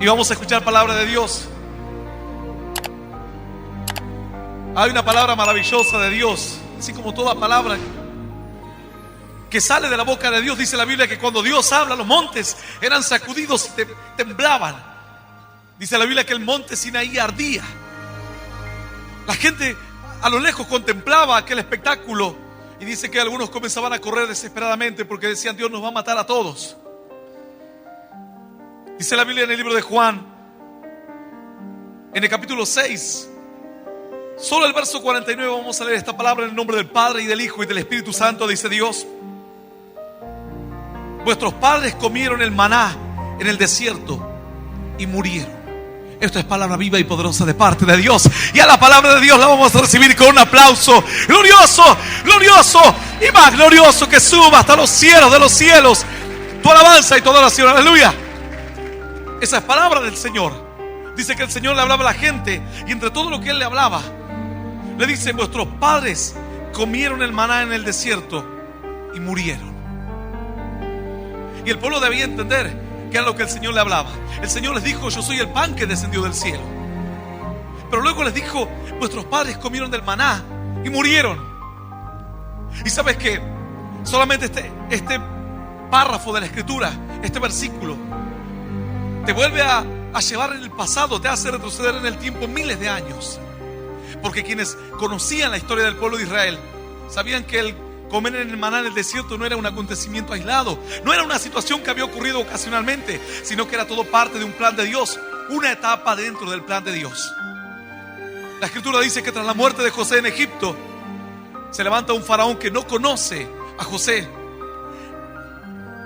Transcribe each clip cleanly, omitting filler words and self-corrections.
Y vamos a escuchar palabra de Dios. Hay una palabra maravillosa de Dios, así como toda palabra que sale de la boca de Dios. Dice la Biblia que cuando Dios habla, los montes eran sacudidos y temblaban. Dice la Biblia que el monte Sinaí ardía. La gente a lo lejos contemplaba aquel espectáculo y dice que algunos comenzaban a correr desesperadamente porque decían: Dios nos va a matar a todos. Dice la Biblia en el libro de Juan, en el capítulo 6, solo el verso 49, vamos a leer esta palabra en el nombre del Padre y del Hijo y del Espíritu Santo. Dice Dios: vuestros padres comieron el maná en el desierto y murieron. Esto es palabra viva y poderosa de parte de Dios. Y a la palabra de Dios la vamos a recibir con un aplauso glorioso, glorioso y más glorioso que suba hasta los cielos de los cielos. Tu alabanza y tu adoración. Aleluya. Esa es palabra del Señor. Dice que el Señor le hablaba a la gente y entre todo lo que Él le hablaba, le dice: vuestros padres comieron el maná en el desierto y murieron. Y el pueblo debía entender que era lo que el Señor le hablaba. El Señor les dijo: yo soy el pan que descendió del cielo. Pero luego les dijo: vuestros padres comieron del maná y murieron. Y sabes que solamente este párrafo de la Escritura, este versículo, te vuelve a llevar en el pasado, te hace retroceder en el tiempo miles de años. Porque quienes conocían la historia del pueblo de Israel sabían que el comer en el maná en el desierto no era un acontecimiento aislado, no era una situación que había ocurrido ocasionalmente, sino que era todo parte de un plan de Dios, una etapa dentro del plan de Dios. La Escritura dice que tras la muerte de José en Egipto, se levanta un faraón que no conoce a José.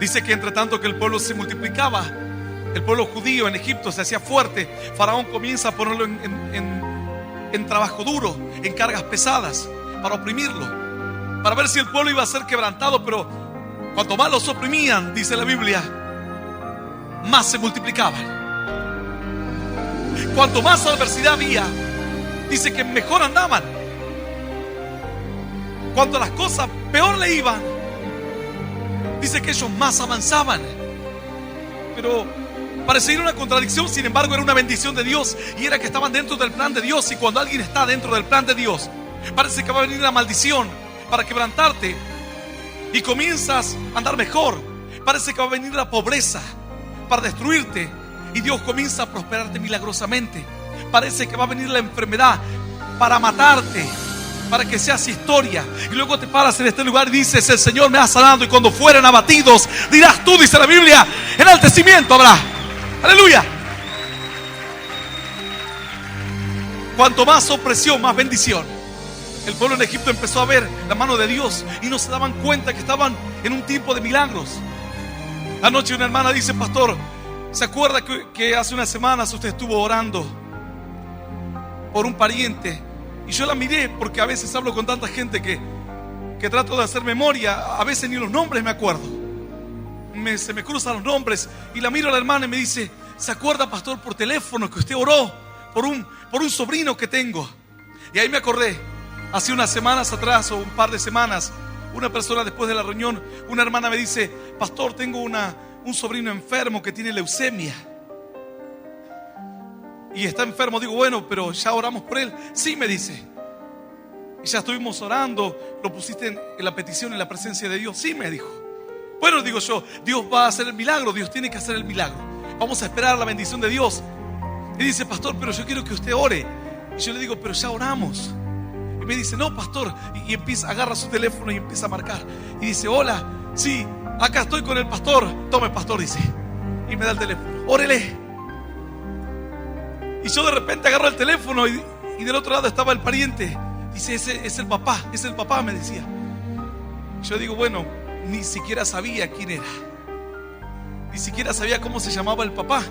Dice que entre tanto que el pueblo se multiplicaba, el pueblo judío en Egipto se hacía fuerte, Faraón comienza a ponerlo en trabajo duro, en cargas pesadas, para oprimirlo, para ver si el pueblo iba a ser quebrantado. Pero cuanto más los oprimían, dice la Biblia, más se multiplicaban. Cuanto más adversidad había, dice que mejor andaban. Cuando las cosas peor le iban, dice que ellos más avanzaban. Pero parecía una contradicción, sin embargo era una bendición de Dios, y era que estaban dentro del plan de Dios. Y cuando alguien está dentro del plan de Dios, parece que va a venir la maldición para quebrantarte y comienzas a andar mejor. Parece que va a venir la pobreza para destruirte y Dios comienza a prosperarte milagrosamente. Parece que va a venir la enfermedad para matarte, para que seas historia, y luego te paras en este lugar y dices: el Señor me ha sanado. Y cuando fueren abatidos, dirás tú, dice la Biblia, enaltecimiento habrá. Aleluya. Cuanto más opresión, más bendición. El pueblo en Egipto empezó a ver la mano de Dios y no se daban cuenta que estaban en un tiempo de milagros. Anoche una hermana dice: pastor, ¿se acuerda que hace unas semanas usted estuvo orando por un pariente? Y yo la miré, porque a veces hablo con tanta gente que trato de hacer memoria. A veces ni los nombres me acuerdo. Se me cruzan los nombres y la miro a la hermana y me dice: ¿se acuerda, pastor, por teléfono que usted oró por un sobrino que tengo? Y ahí me acordé, hace unas semanas atrás o un par de semanas, una persona después de la reunión, una hermana me dice: pastor, tengo un sobrino enfermo que tiene leucemia y está enfermo. Digo: bueno, pero ya oramos por él. Sí, me dice. Y ya estuvimos orando. ¿Lo pusiste en la petición, en la presencia de Dios? Sí, me dijo. Bueno, digo yo, Dios va a hacer el milagro, Dios tiene que hacer el milagro. Vamos a esperar la bendición de Dios. Y dice: pastor, pero yo quiero que usted ore. Y yo le digo: pero ya oramos. Y me dice: no, pastor. Y empieza, agarra su teléfono y empieza a marcar. Y dice: hola, sí, acá estoy con el pastor. Tome, pastor, dice. Y me da el teléfono. Órele. Y yo de repente agarro el teléfono y del otro lado estaba el pariente. Dice: ese es el papá, me decía. Yo digo: bueno, ni siquiera sabía quién era, ni siquiera sabía cómo se llamaba el papá,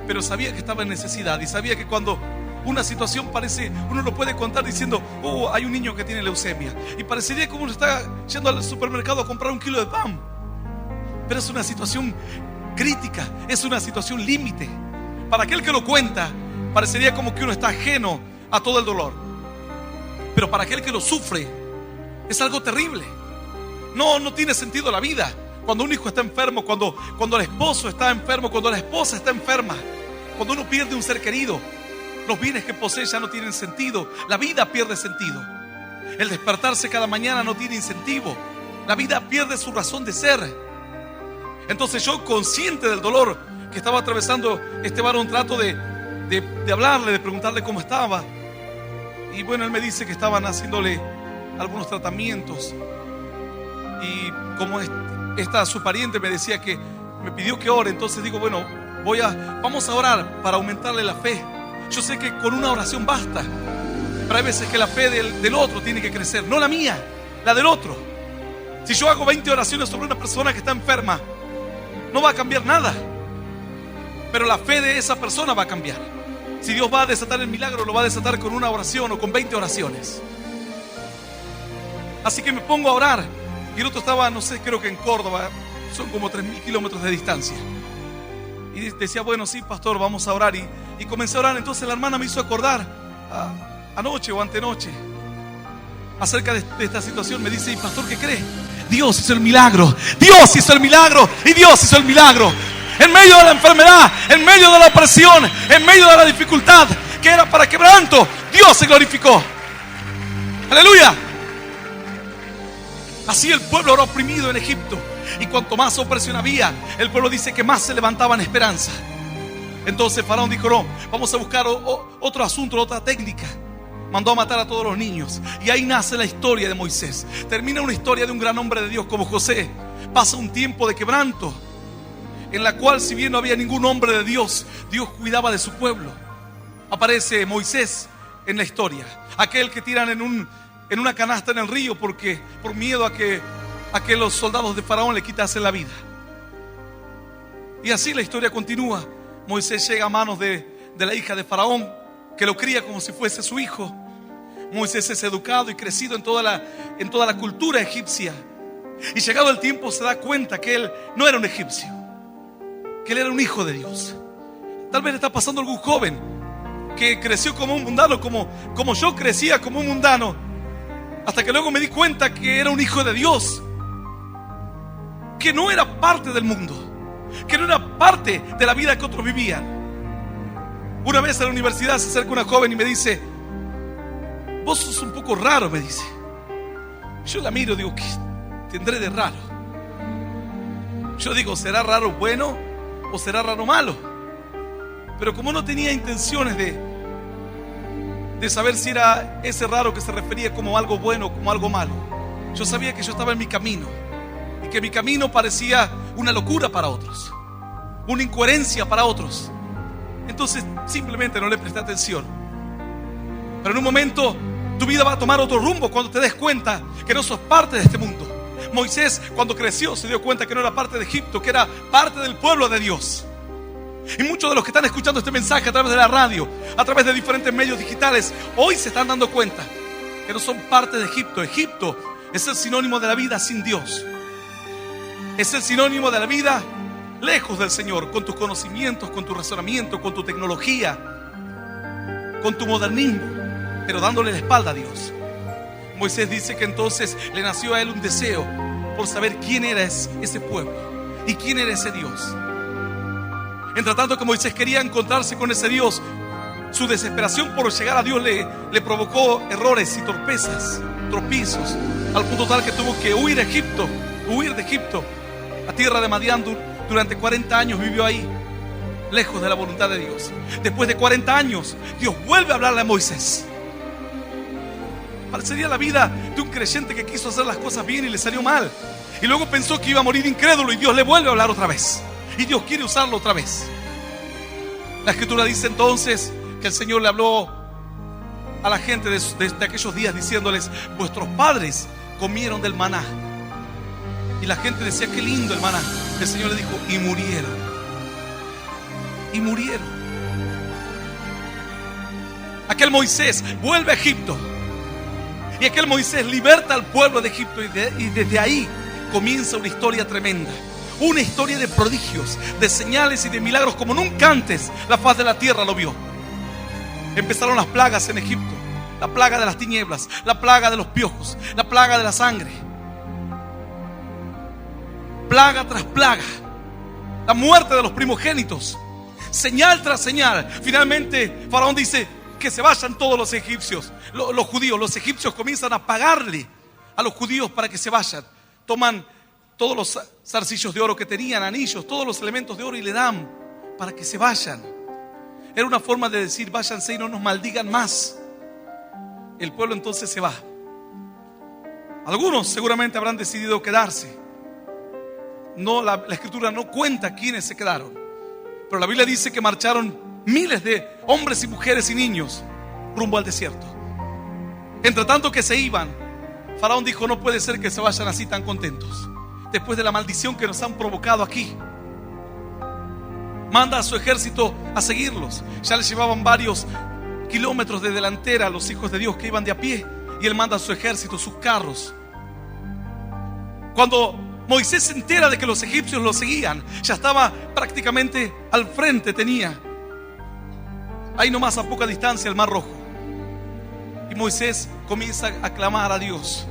pero sabía que estaba en necesidad y sabía que cuando una situación parece, uno lo puede contar diciendo: oh, hay un niño que tiene leucemia, y parecería como uno está yendo al supermercado a comprar un kilo de pan, pero es una situación crítica, es una situación límite. Para aquel que lo cuenta, parecería como que uno está ajeno a todo el dolor, pero para aquel que lo sufre, es algo terrible. No tiene sentido la vida. Cuando un hijo está enfermo, cuando el esposo está enfermo, cuando la esposa está enferma, Cuando uno pierde un ser querido, los bienes que posee ya no tienen sentido. La vida pierde sentido. El despertarse cada mañana no tiene incentivo. La vida pierde su razón de ser. Entonces yo, consciente del dolor que estaba atravesando este varón, trato de hablarle, de preguntarle cómo estaba. Y bueno, él me dice que estaban haciéndole algunos tratamientos. Y como esta su pariente me decía que me pidió que ore, entonces digo, bueno, vamos a orar para aumentarle la fe. Yo sé que con una oración basta, pero hay veces que la fe del otro tiene que crecer, no la mía, la del otro. Si yo hago 20 oraciones sobre una persona que está enferma, no va a cambiar nada, pero la fe de esa persona va a cambiar. Si Dios va a desatar el milagro, lo va a desatar con una oración o con 20 oraciones. Así que me pongo a orar. Y el otro estaba, no sé, creo que en Córdoba. Son como 3.000 kilómetros de distancia. Y decía, bueno, sí, pastor, vamos a orar. Y comencé a orar. Entonces la hermana me hizo acordar anoche o antenoche acerca de esta situación. Me dice, ¿y pastor qué cree? Dios hizo el milagro. Dios hizo el milagro. Y Dios hizo el milagro. En medio de la enfermedad, en medio de la opresión, en medio de la dificultad que era para quebranto, Dios se glorificó. Aleluya. Así el pueblo era oprimido en Egipto. Y cuanto más opresión había, el pueblo dice que más se levantaba en esperanza. Entonces Faraón dijo, no, vamos a buscar otro asunto, otra técnica. Mandó a matar a todos los niños. Y ahí nace la historia de Moisés. Termina una historia de un gran hombre de Dios como José. Pasa un tiempo de quebranto, en la cual, si bien no había ningún hombre de Dios, Dios cuidaba de su pueblo. Aparece Moisés en la historia, aquel que tiran en una canasta en el río por miedo a que los soldados de Faraón le quitasen la vida. Y así la historia continúa. Moisés llega a manos de la hija de Faraón, que lo cría como si fuese su hijo. Moisés es educado y crecido en toda la cultura egipcia. Y llegado el tiempo se da cuenta que él no era un egipcio, que él era un hijo de Dios. Tal vez le está pasando a algún joven que creció como un mundano, como yo crecía como un mundano, hasta que luego me di cuenta que era un hijo de Dios, que no era parte del mundo, que no era parte de la vida que otros vivían. Una vez en la universidad se acerca una joven y me dice, vos sos un poco raro, me dice. Yo la miro, digo, ¿qué tendré de raro? Yo digo, ¿será raro bueno o será raro malo? Pero como no tenía intenciones de saber si era ese raro que se refería como algo bueno o como algo malo, yo sabía que yo estaba en mi camino y que mi camino parecía una locura para otros, una incoherencia para otros. Entonces simplemente no le presté atención. Pero en un momento tu vida va a tomar otro rumbo cuando te des cuenta que no sos parte de este mundo. Moisés, cuando creció, se dio cuenta que no era parte de Egipto, que era parte del pueblo de Dios. Y muchos de los que están escuchando este mensaje a través de la radio, a través de diferentes medios digitales, hoy se están dando cuenta que no son parte de Egipto. Egipto es el sinónimo de la vida sin Dios. Es el sinónimo de la vida lejos del Señor, con tus conocimientos, con tu razonamiento, con tu tecnología, con tu modernismo, pero dándole la espalda a Dios. Moisés dice que entonces le nació a él un deseo por saber quién era ese pueblo y quién era ese Dios. Entre tanto que Moisés quería encontrarse con ese Dios, su desesperación por llegar a Dios le provocó errores y tropiezos, al punto tal que tuvo que huir de Egipto a tierra de Madián. Durante 40 años vivió ahí, lejos de la voluntad de Dios. Después de 40 años, Dios vuelve a hablarle a Moisés. Parecería la vida de un creyente que quiso hacer las cosas bien y le salió mal. Y luego pensó que iba a morir incrédulo y Dios le vuelve a hablar otra vez. Y Dios quiere usarlo otra vez. La Escritura dice entonces que el Señor le habló a la gente de aquellos días diciéndoles, vuestros padres comieron del maná. Y la gente decía, qué lindo el maná. El Señor le dijo, y murieron. Y murieron. Aquel Moisés vuelve a Egipto. Y aquel Moisés liberta al pueblo de Egipto. Y desde ahí comienza una historia tremenda. Una historia de prodigios, de señales y de milagros como nunca antes la faz de la tierra lo vio. Empezaron las plagas en Egipto. La plaga de las tinieblas, la plaga de los piojos, la plaga de la sangre. Plaga tras plaga. La muerte de los primogénitos. señal tras señal. Finalmente Faraón dice que se vayan todos los egipcios, los judíos. Los egipcios comienzan a pagarle a los judíos para que se vayan. Toman todos los zarcillos de oro que tenían, anillos, todos los elementos de oro, y le dan para que se vayan. Era una forma de decir: váyanse y no nos maldigan más. El pueblo entonces se va. Algunos seguramente habrán decidido quedarse. No, la escritura no cuenta quiénes se quedaron, pero la Biblia dice que marcharon miles de hombres y mujeres y niños rumbo al desierto. Entre tanto que se iban, Faraón dijo: no puede ser que se vayan así tan contentos, después de la maldición que nos han provocado aquí. Manda a su ejército a seguirlos. Ya les llevaban varios kilómetros de delantera a los hijos de Dios que iban de a pie, y él manda a su ejército, sus carros. Cuando Moisés se entera de que los egipcios lo seguían, ya estaba prácticamente al frente, tenía ahí nomás a poca distancia el Mar Rojo. Y Moisés comienza a clamar a Dios.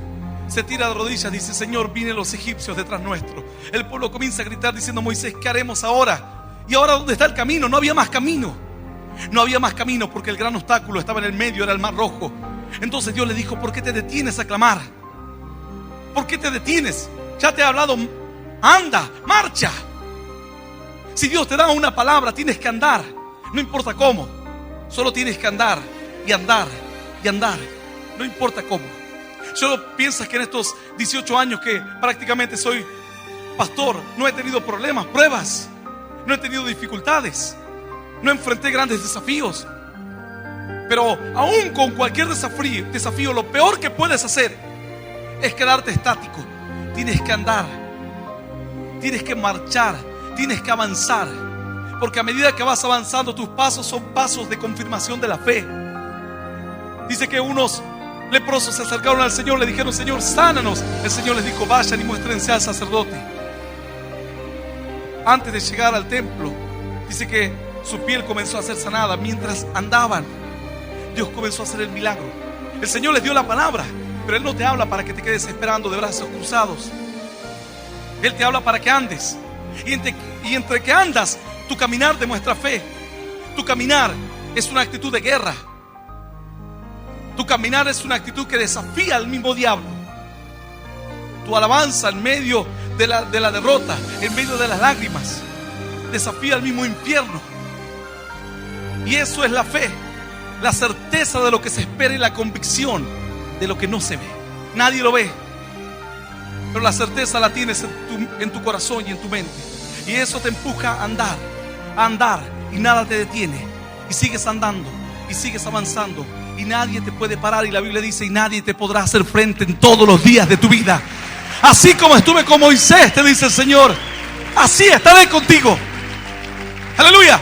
Se tira de rodillas, dice: Señor, vienen los egipcios detrás nuestro. El pueblo comienza a gritar diciendo: Moisés, ¿qué haremos ahora? ¿Y ahora dónde está el camino? No había más camino. No había más camino porque el gran obstáculo estaba en el medio, era el Mar Rojo. Entonces Dios le dijo: ¿por qué te detienes a clamar? ¿Por qué te detienes? Ya te he hablado, anda, marcha. Si Dios te da una palabra, tienes que andar. No importa cómo, solo tienes que andar y andar y andar. No importa cómo. Solo piensas que en estos 18 años que prácticamente soy pastor, no he tenido problemas, pruebas, no he tenido dificultades, no enfrenté grandes desafíos. Pero aún con cualquier desafío, lo peor que puedes hacer es quedarte estático. Tienes que andar, tienes que marchar, tienes que avanzar, porque a medida que vas avanzando, tus pasos son pasos de confirmación de la fe. Dice que unos leprosos se acercaron al Señor, le dijeron: Señor, sánanos. El Señor les dijo: vayan y muéstrense al sacerdote. Antes de llegar al templo, dice que su piel comenzó a ser sanada. Mientras andaban, Dios comenzó a hacer el milagro. El Señor les dio la palabra, pero Él no te habla para que te quedes esperando de brazos cruzados. Él te habla para que andes. Y entre que andas, tu caminar demuestra fe. Tu caminar es una actitud de guerra. Tu caminar es una actitud que desafía al mismo diablo. Tu alabanza en medio de la derrota, en medio de las lágrimas, desafía al mismo infierno. Y eso es la fe, la certeza de lo que se espera y la convicción de lo que no se ve. Nadie lo ve, pero la certeza la tienes en tu corazón y en tu mente. Y eso te empuja a andar, y nada te detiene. Y sigues andando, y sigues avanzando, y nadie te puede parar. Y la Biblia dice: y nadie te podrá hacer frente en todos los días de tu vida. Así como estuve con Moisés, te dice el Señor, así estaré contigo. Aleluya.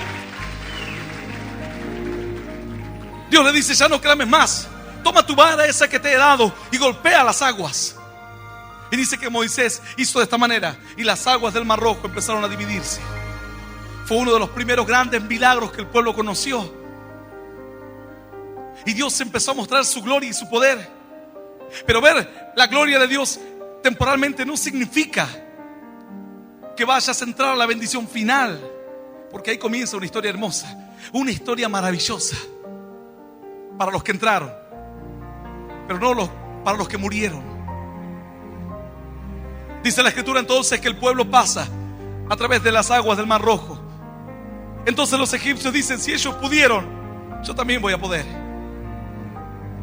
Dios le dice: ya no clames más. Toma tu vara esa que te he dado y golpea las aguas. Y dice que Moisés hizo de esta manera, y las aguas del Mar Rojo empezaron a dividirse. Fue uno de los primeros grandes milagros que el pueblo conoció. Y Dios empezó a mostrar su gloria y su poder. Pero ver la gloria de Dios temporalmente no significa que vayas a entrar a la bendición final, porque ahí comienza una historia hermosa, una historia maravillosa para los que entraron, pero no para los que murieron. Dice la escritura entonces que el pueblo pasa a través de las aguas del Mar Rojo. Entonces los egipcios dicen: si ellos pudieron, yo también voy a poder.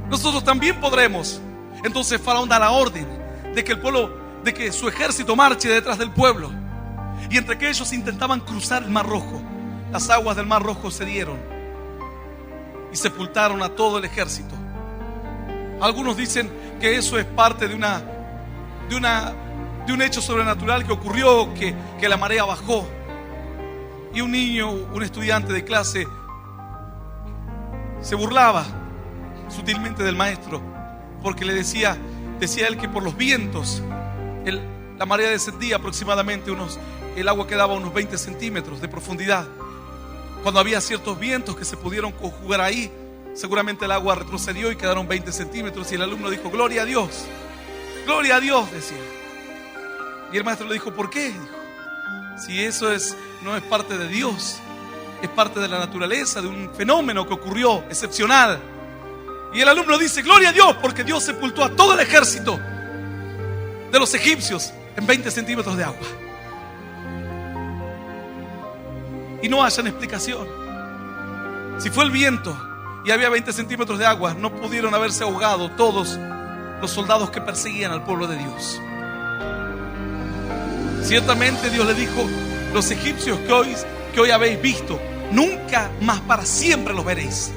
Nosotros también podremos. Entonces Faraón da la orden de que su ejército marche detrás del pueblo. Y entre que ellos intentaban cruzar el Mar Rojo, las aguas del Mar Rojo cedieron y sepultaron a todo el ejército. Algunos dicen que eso es parte de un hecho sobrenatural que ocurrió, que la marea bajó. Y un niño, un estudiante de clase, se burlaba sutilmente del maestro, porque le decía él que por los vientos la marea descendía aproximadamente el agua quedaba a unos 20 centímetros de profundidad. Cuando había ciertos vientos que se pudieron conjugar ahí, seguramente el agua retrocedió y quedaron 20 centímetros. Y el alumno dijo: gloria a Dios, decía. Y el maestro le dijo: ¿por qué? Dijo: si eso no es parte de Dios, es parte de la naturaleza, de un fenómeno que ocurrió excepcional. Y el alumno dice: gloria a Dios, porque Dios sepultó a todo el ejército de los egipcios en 20 centímetros de agua. Y no hayan explicación. Si fue el viento y había 20 centímetros de agua, no pudieron haberse ahogado todos los soldados que perseguían al pueblo de Dios. Ciertamente Dios le dijo: los egipcios que hoy habéis visto, nunca más para siempre los veréis.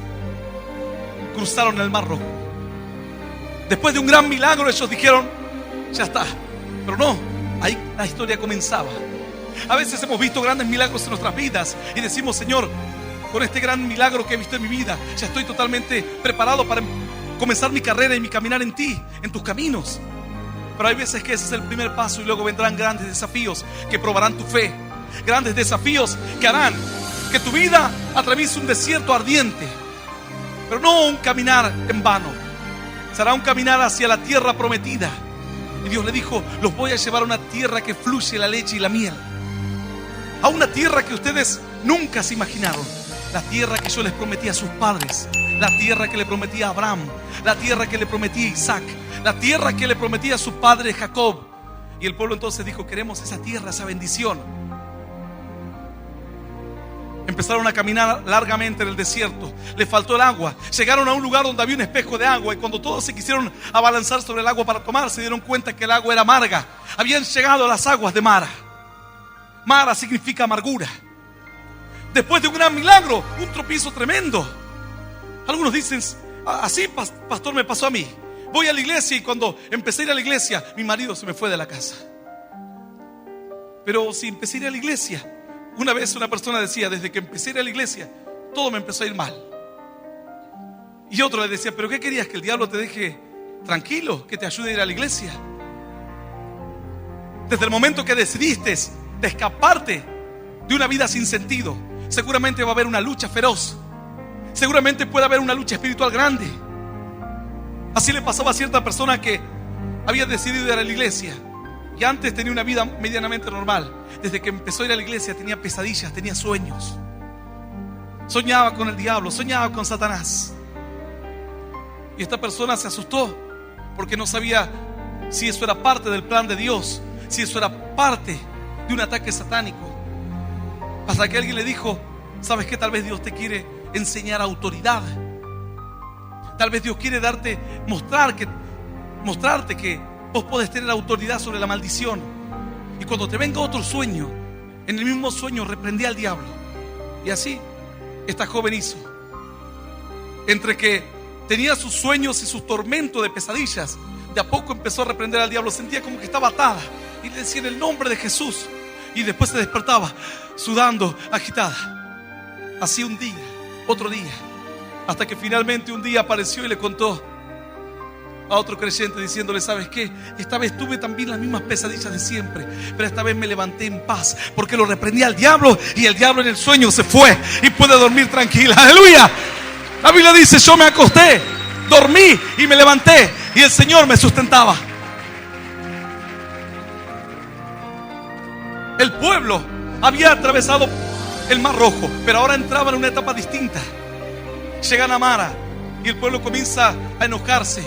Cruzaron el Mar Rojo. Después de un gran milagro, ellos dijeron: ya está. Pero no, ahí la historia comenzaba. A veces hemos visto grandes milagros en nuestras vidas y decimos: Señor, con este gran milagro que he visto en mi vida, ya estoy totalmente preparado para comenzar mi carrera y mi caminar en ti, en tus caminos. Pero hay veces que ese es el primer paso y luego vendrán grandes desafíos que probarán tu fe. Grandes desafíos que harán que tu vida atraviese un desierto ardiente, pero no un caminar en vano. Será un caminar hacia la tierra prometida. Y Dios le dijo: los voy a llevar a una tierra que fluye la leche y la miel. A una tierra que ustedes nunca se imaginaron. La tierra que yo les prometí a sus padres. La tierra que le prometí a Abraham. La tierra que le prometí a Isaac. La tierra que le prometí a su padre Jacob. Y el pueblo entonces dijo: queremos esa tierra, esa bendición. Empezaron a caminar largamente en el desierto. Les faltó el agua. Llegaron a un lugar donde había un espejo de agua. Y cuando todos se quisieron abalanzar sobre el agua para tomar, se dieron cuenta que el agua era amarga. Habían llegado a las aguas de Mara. Mara significa amargura. Después de un gran milagro, un tropiezo tremendo. Algunos dicen: así, pastor, me pasó a mí. Voy a la iglesia y cuando empecé a ir a la iglesia, mi marido se me fue de la casa. Pero si empecé a ir a la iglesia, una vez una persona decía: desde que empecé a ir a la iglesia, todo me empezó a ir mal. Y otro le decía: ¿pero qué querías? ¿Que el diablo te deje tranquilo? ¿Que te ayude a ir a la iglesia? Desde el momento que decidiste de escaparte de una vida sin sentido, seguramente va a haber una lucha feroz. Seguramente puede haber una lucha espiritual grande. Así le pasaba a cierta persona que había decidido ir a la iglesia y antes tenía una vida medianamente normal. Desde que empezó a ir a la iglesia tenía pesadillas, tenía sueños. Soñaba con el diablo, soñaba con Satanás. Y esta persona se asustó porque no sabía si eso era parte del plan de Dios, si eso era parte de un ataque satánico. Hasta que alguien le dijo: ¿sabes qué? Tal vez Dios te quiere enseñar autoridad. Tal vez Dios quiere mostrarte que vos podés tener autoridad sobre la maldición. Y cuando te venga otro sueño, en el mismo sueño reprendí al diablo. Y así esta joven hizo. Entre que tenía sus sueños y sus tormentos de pesadillas, de a poco empezó a reprender al diablo. Sentía como que estaba atada y le decía: en el nombre de Jesús. Y después se despertaba sudando, agitada. Así un día, otro día, hasta que finalmente un día apareció y le contó a otro creyente diciéndole: ¿sabes qué? Esta vez tuve también las mismas pesadillas de siempre, pero esta vez me levanté en paz porque lo reprendí al diablo y el diablo en el sueño se fue y pude dormir tranquila. ¡Aleluya! La Biblia dice: yo me acosté, dormí y me levanté y el Señor me sustentaba. El pueblo había atravesado el Mar Rojo, pero ahora entraba en una etapa distinta. Llegan a Mara y el pueblo comienza a enojarse.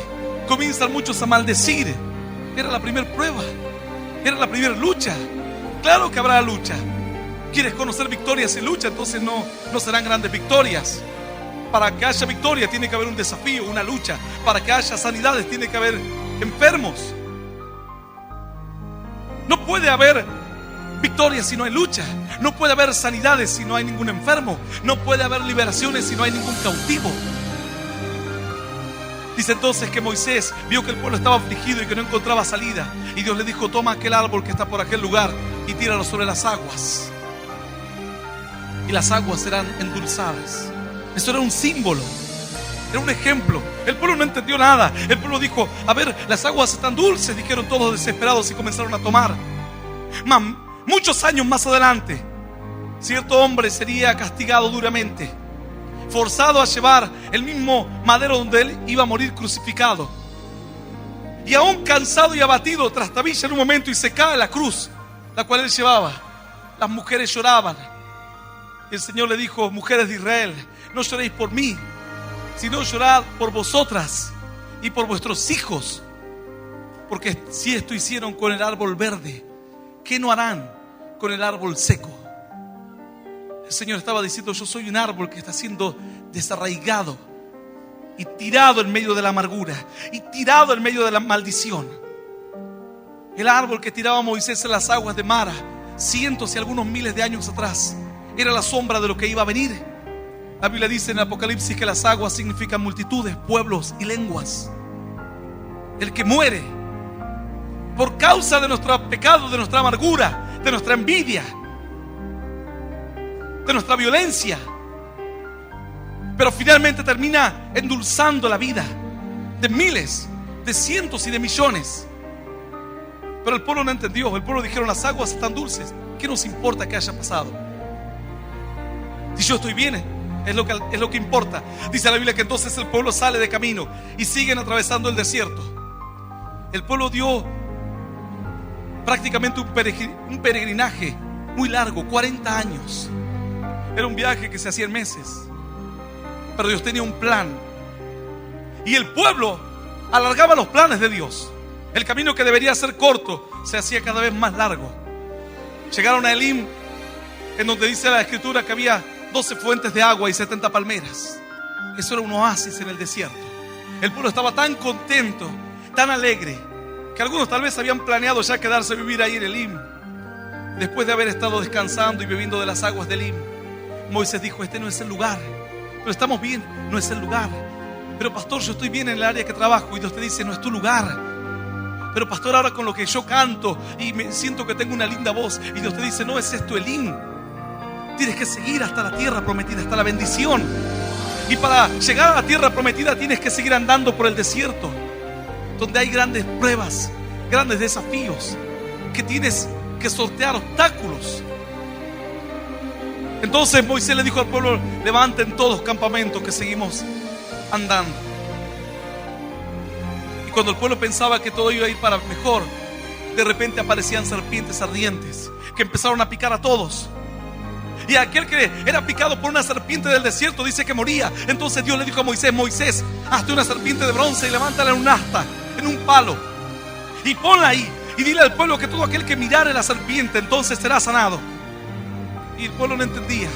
Comienzan muchos a maldecir. Era la primera prueba, era la primera lucha. Claro que habrá lucha. ¿Quieres conocer victorias en lucha? Entonces no serán grandes victorias. Para que haya victoria tiene que haber un desafío, una lucha. Para que haya sanidades tiene que haber enfermos. No puede haber victoria si no hay lucha. No puede haber sanidades si no hay ningún enfermo. No puede haber liberaciones si no hay ningún cautivo. Dice entonces que Moisés vio que el pueblo estaba afligido y que no encontraba salida. Y Dios le dijo: toma aquel árbol que está por aquel lugar y tíralo sobre las aguas. Y las aguas serán endulzadas. Eso era un símbolo, era un ejemplo. El pueblo no entendió nada. El pueblo dijo: a ver, las aguas están dulces, dijeron todos desesperados y comenzaron a tomar. Muchos años más adelante, cierto hombre sería castigado duramente, forzado a llevar el mismo madero donde él iba a morir crucificado. Y aún cansado y abatido, trastabilla en un momento y se cae la cruz, la cual él llevaba. Las mujeres lloraban. El Señor le dijo: mujeres de Israel, no lloréis por mí, sino llorad por vosotras y por vuestros hijos. Porque si esto hicieron con el árbol verde, ¿qué no harán con el árbol seco? El Señor estaba diciendo: yo soy un árbol que está siendo desarraigado y tirado en medio de la amargura y tirado en medio de la maldición. El árbol que tiraba Moisés en las aguas de Mara cientos y algunos miles de años atrás era la sombra de lo que iba a venir. La Biblia dice en Apocalipsis que las aguas significan multitudes, pueblos y lenguas. El que muere por causa de nuestro pecado, de nuestra amargura, de nuestra envidia, de nuestra violencia, pero finalmente termina endulzando la vida de miles, de cientos y de millones. Pero el pueblo no entendió. El pueblo dijeron: las aguas están dulces, ¿qué nos importa que haya pasado? Si yo estoy bien, es lo que importa. Dice la Biblia que entonces el pueblo sale de camino y siguen atravesando el desierto. El pueblo dio prácticamente un peregrinaje muy largo, 40 años. Era un viaje que se hacía en meses, pero Dios tenía un plan, y el pueblo alargaba los planes de Dios. El camino que debería ser corto se hacía cada vez más largo. Llegaron a Elim, en donde dice la Escritura que había 12 fuentes de agua y 70 palmeras. Eso era un oasis en el desierto. El pueblo estaba tan contento, tan alegre, que algunos tal vez habían planeado ya quedarse a vivir ahí en Elim. Después de haber estado descansando y bebiendo de las aguas de Elim, Moisés dijo: este no es el lugar. Pero estamos bien, no es el lugar. Pero pastor, yo estoy bien en el área que trabajo. Y Dios te dice: no es tu lugar. Pero pastor, ahora con lo que yo canto y me siento que tengo una linda voz. Y Dios te dice: no es esto Elim. Tienes que seguir hasta la tierra prometida, hasta la bendición. Y para llegar a la tierra prometida tienes que seguir andando por el desierto, donde hay grandes pruebas, grandes desafíos, que tienes que sortear obstáculos. Entonces Moisés le dijo al pueblo: levanten todos campamentos, que seguimos andando. Y cuando el pueblo pensaba que todo iba a ir para mejor, de repente aparecían serpientes ardientes que empezaron a picar a todos. Y aquel que era picado por una serpiente del desierto dice que moría. Entonces Dios le dijo a Moisés: Moisés, hazte una serpiente de bronce y levántala en un asta, en un palo, y ponla ahí, y dile al pueblo que todo aquel que mirare la serpiente entonces será sanado. Y el pueblo no entendía.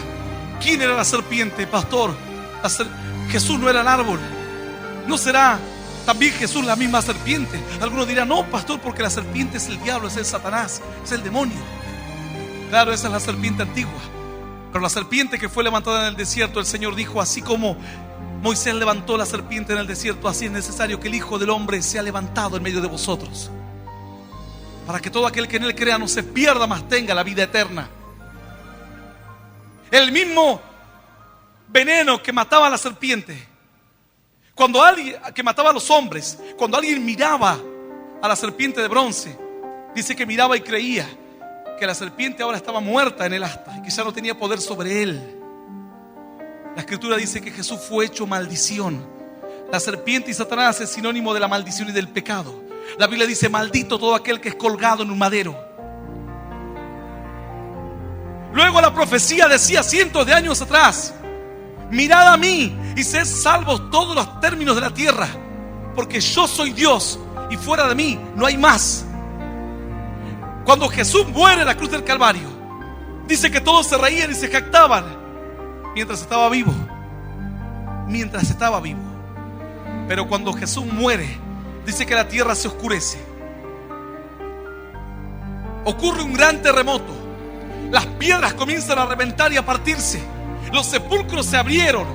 ¿Quién era la serpiente, pastor? Jesús no era el árbol. ¿No será también Jesús la misma serpiente? Algunos dirán: no, pastor, porque la serpiente es el diablo, es el Satanás, es el demonio. Claro, esa es la serpiente antigua. Pero la serpiente que fue levantada en el desierto, el Señor dijo: así como Moisés levantó la serpiente en el desierto, así es necesario que el Hijo del Hombre sea levantado en medio de vosotros, para que todo aquel que en él crea no se pierda, mas tenga la vida eterna. El mismo veneno que mataba a la serpiente, cuando alguien que mataba a los hombres, cuando alguien miraba a la serpiente de bronce, dice que miraba y creía que la serpiente ahora estaba muerta en el asta y que ya no tenía poder sobre él. La Escritura dice que Jesús fue hecho maldición. La serpiente y Satanás es sinónimo de la maldición y del pecado. La Biblia dice: maldito todo aquel que es colgado en un madero. Luego la profecía decía cientos de años atrás: mirad a mí y sed salvos todos los términos de la tierra, porque yo soy Dios y fuera de mí no hay más. Cuando Jesús muere en la cruz del Calvario, dice que todos se reían y se jactaban mientras estaba vivo. Mientras estaba vivo. Pero cuando Jesús muere, dice que la tierra se oscurece. Ocurre un gran terremoto. Las piedras comienzan a reventar y a partirse. Los sepulcros se abrieron.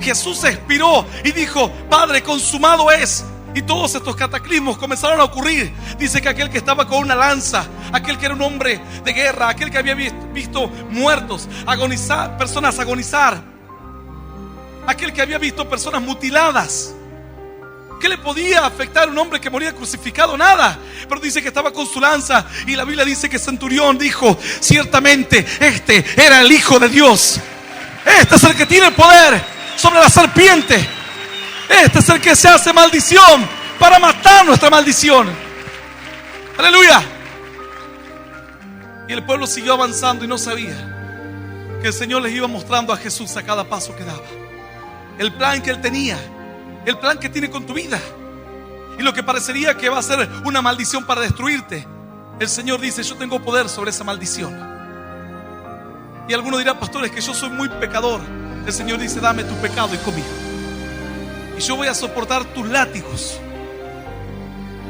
Jesús se expiró y dijo: Padre, consumado es. Y todos estos cataclismos comenzaron a ocurrir. Dice que aquel que estaba con una lanza, aquel que era un hombre de guerra, aquel que había visto muertos, agonizar, personas agonizar, aquel que había visto personas mutiladas, ¿qué le podía afectar a un hombre que moría crucificado? Nada. Pero dice que estaba con su lanza. Y la Biblia dice que Centurión dijo: ciertamente este era el Hijo de Dios. Este es el que tiene el poder sobre la serpiente. Este es el que se hace maldición para matar nuestra maldición. Aleluya. Y el pueblo siguió avanzando y no sabía que el Señor les iba mostrando a Jesús a cada paso que daba. El plan que Él tenía, el plan que tiene con tu vida. Y lo que parecería que va a ser una maldición para destruirte, el Señor dice: yo tengo poder sobre esa maldición. Y alguno dirá: pastor, es que yo soy muy pecador. El Señor dice: dame tu pecado y conmigo, y yo voy a soportar tus látigos.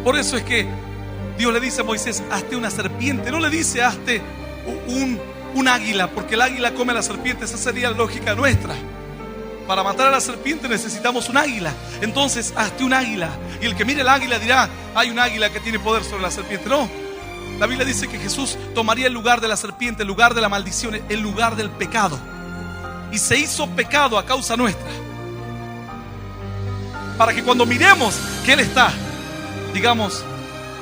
Por eso es que Dios le dice a Moisés: hazte una serpiente. No le dice: hazte un águila, porque el águila come a la serpiente. Esa sería la lógica nuestra. Para matar a la serpiente necesitamos un águila. Entonces hazte un águila. Y el que mire el águila dirá: hay un águila que tiene poder sobre la serpiente. No, la Biblia dice que Jesús tomaría el lugar de la serpiente, el lugar de la maldición, el lugar del pecado. Y se hizo pecado a causa nuestra, para que cuando miremos que Él está, digamos: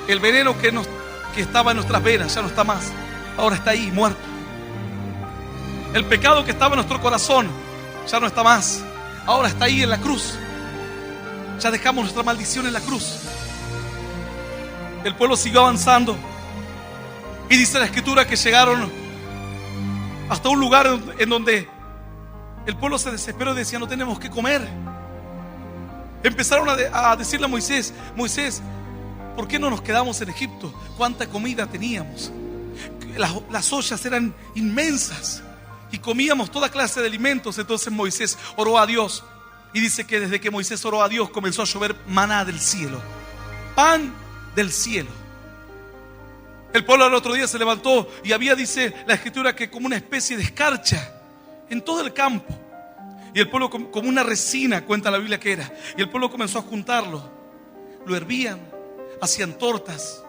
el veneno que estaba en nuestras venas ya no está más, ahora está ahí, muerto. El pecado que estaba en nuestro corazón ya no está más, ahora está ahí en la cruz. Ya dejamos nuestra maldición en la cruz. El pueblo siguió avanzando, y dice la Escritura que llegaron hasta un lugar en donde el pueblo se desesperó y decía: no tenemos que comer. Empezaron a decirle a Moisés: Moisés, ¿por qué no nos quedamos en Egipto? ¿Cuánta comida teníamos? Las ollas eran inmensas y comíamos toda clase de alimentos. Entonces Moisés oró a Dios, y dice que desde que Moisés oró a Dios comenzó a llover maná del cielo, pan del cielo. El pueblo al otro día se levantó y había, dice la Escritura, que como una especie de escarcha en todo el campo. Y el pueblo, como una resina, cuenta la Biblia que era. Y el pueblo comenzó a juntarlo, lo hervían, hacían tortas.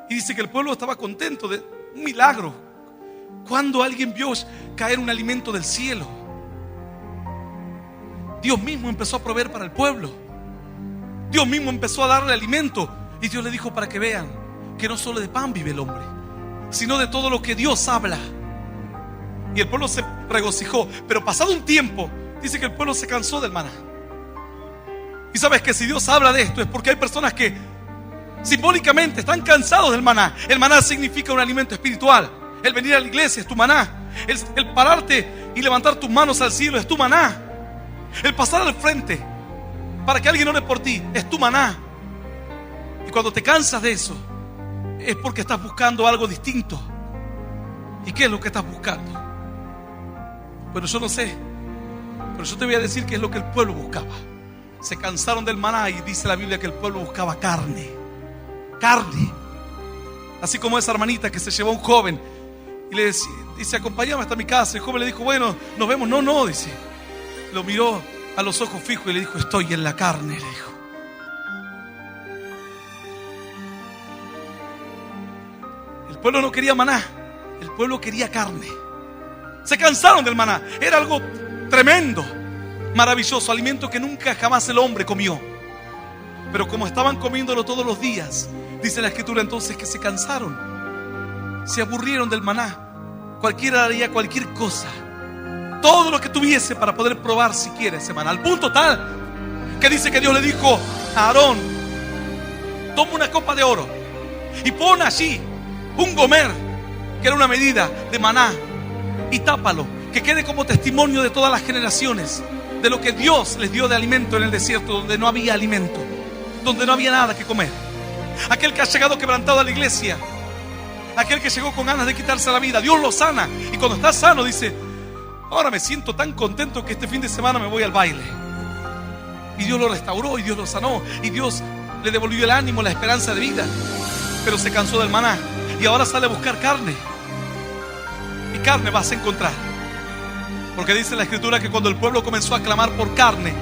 Y dice que el pueblo estaba contento de un milagro. Cuando alguien vio caer un alimento del cielo, Dios mismo empezó a proveer para el pueblo. Dios mismo empezó a darle alimento. Y Dios le dijo: para que vean que no solo de pan vive el hombre, sino de todo lo que Dios habla. Y el pueblo se regocijó. Pero pasado un tiempo, dice que el pueblo se cansó del maná. Y sabes que si Dios habla de esto es porque hay personas que simbólicamente están cansados del maná. El maná significa un alimento espiritual. El venir a la iglesia es tu maná. El pararte y levantar tus manos al cielo es tu maná. El pasar al frente para que alguien ore por ti es tu maná. Y cuando te cansas de eso es porque estás buscando algo distinto. ¿Y qué es lo que estás buscando? Bueno, yo no sé, pero yo te voy a decir qué es lo que el pueblo buscaba. Se cansaron del maná, y dice la Biblia que el pueblo buscaba carne. Carne. Así como esa hermanita que se llevó a un joven y le dice: acompáñame hasta mi casa. El joven le dijo: bueno, nos vemos. No, dice. Lo miró a los ojos fijos y le dijo: estoy en la carne, le dijo. El pueblo no quería maná, el pueblo quería carne. Se cansaron del maná. Era algo tremendo, maravilloso, alimento que nunca jamás el hombre comió. Pero como estaban comiéndolo todos los días, dice la Escritura entonces que se cansaron, se aburrieron del maná. Cualquiera haría cualquier cosa, todo lo que tuviese para poder probar siquiera ese maná. Al punto tal que dice que Dios le dijo a Aarón: toma una copa de oro y pon allí un gomer, que era una medida de maná, y tápalo, que quede como testimonio de todas las generaciones de lo que Dios les dio de alimento en el desierto, donde no había alimento, donde no había nada que comer. Aquel que ha llegado quebrantado a la iglesia, aquel que llegó con ganas de quitarse la vida, Dios lo sana. Y cuando está sano dice: ahora me siento tan contento que este fin de semana me voy al baile. Y Dios lo restauró, y Dios lo sanó, y Dios le devolvió el ánimo, la esperanza de vida. Pero se cansó del maná y ahora sale a buscar carne. Y carne vas a encontrar, porque dice la Escritura que cuando el pueblo comenzó a clamar por carne,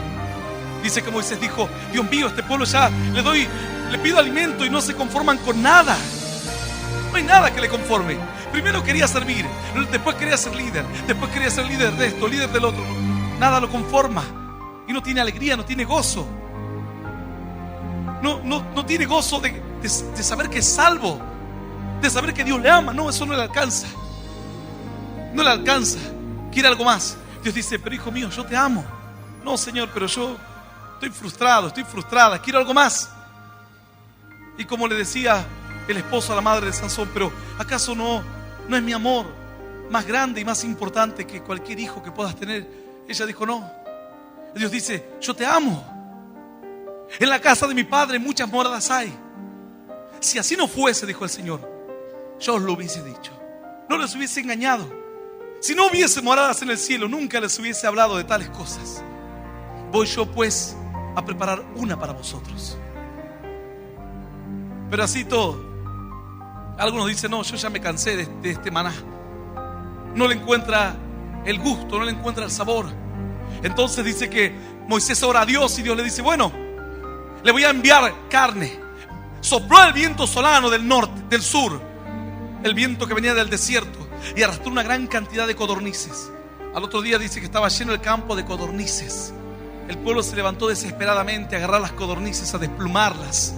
dice que Moisés dijo: Dios mío, este pueblo ya le pido alimento y no se conforman con nada. No hay nada que le conforme. Primero quería servir, después quería ser líder, después quería ser líder de esto, líder del otro. Nada lo conforma, y no tiene alegría, no tiene gozo. No tiene gozo de saber que es salvo, de saber que Dios le ama. No, eso no le alcanza. No le alcanza. Quiere algo más. Dios dice: pero hijo mío, yo te amo. No, Señor, pero yo estoy frustrado, estoy frustrada, quiero algo más. Y como le decía el esposo a la madre de Sansón: pero ¿acaso no es mi amor más grande y más importante que cualquier hijo que puedas tener. Ella dijo: no. Dios dice: yo te amo. En la casa de mi padre muchas moradas hay. Si así no fuese, dijo el Señor, yo os lo hubiese dicho, no les hubiese engañado. Si no hubiese moradas en el cielo, nunca les hubiese hablado de tales cosas. Voy yo pues a preparar una para vosotros. Pero así todo, algunos dicen: no, yo ya me cansé de este maná. No le encuentra el gusto, no le encuentra el sabor. Entonces dice que Moisés ora a Dios y Dios le dice: bueno, le voy a enviar carne. Sopló el viento solano del norte, del sur, el viento que venía del desierto, y arrastró una gran cantidad de codornices. Al otro día dice que estaba lleno el campo de codornices. El pueblo se levantó desesperadamente a agarrar las codornices, a desplumarlas.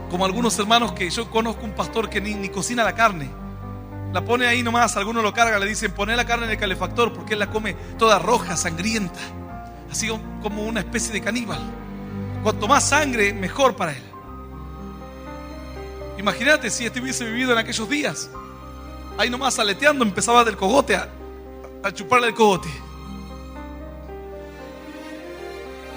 Como algunos hermanos que yo conozco, un pastor que ni cocina la carne, la pone ahí nomás. Algunos lo cargan, le dicen: poné la carne en el calefactor, porque él la come toda roja, sangrienta, así como una especie de caníbal. Cuanto más sangre, mejor para él. Imagínate si este hubiese vivido en aquellos días. Ahí nomás aleteando empezaba del cogote a chuparle el cogote.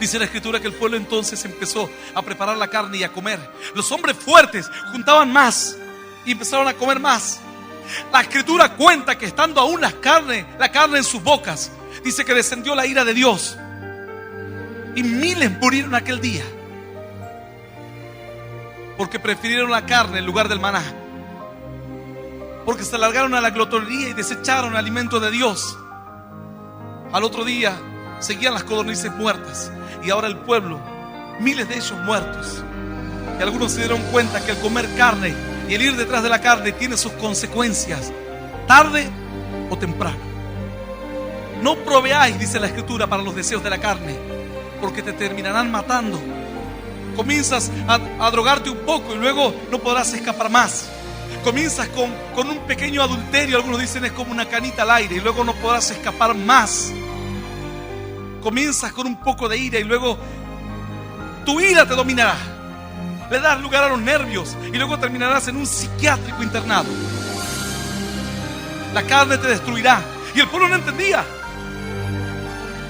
Dice la Escritura que el pueblo entonces empezó a preparar la carne y a comer. Los hombres fuertes juntaban más y empezaron a comer más. La Escritura cuenta que estando aún la carne en sus bocas, dice que descendió la ira de Dios y miles murieron aquel día, porque prefirieron la carne en lugar del maná, porque se largaron a la glotonería y desecharon el alimento de Dios. Al otro día seguían las codornices muertas, y ahora el pueblo, miles de ellos muertos. Y algunos se dieron cuenta que el comer carne y el ir detrás de la carne tiene sus consecuencias, tarde o temprano. No proveáis, dice la Escritura, para los deseos de la carne, porque te terminarán matando. Comienzas a drogarte un poco y luego no podrás escapar más. Comienzas con un pequeño adulterio, algunos dicen es como una canita al aire, y luego no podrás escapar más. Comienzas con un poco de ira y luego tu ira te dominará. Le das lugar a los nervios y luego terminarás en un psiquiátrico internado. La carne te destruirá. Y el pueblo no entendía.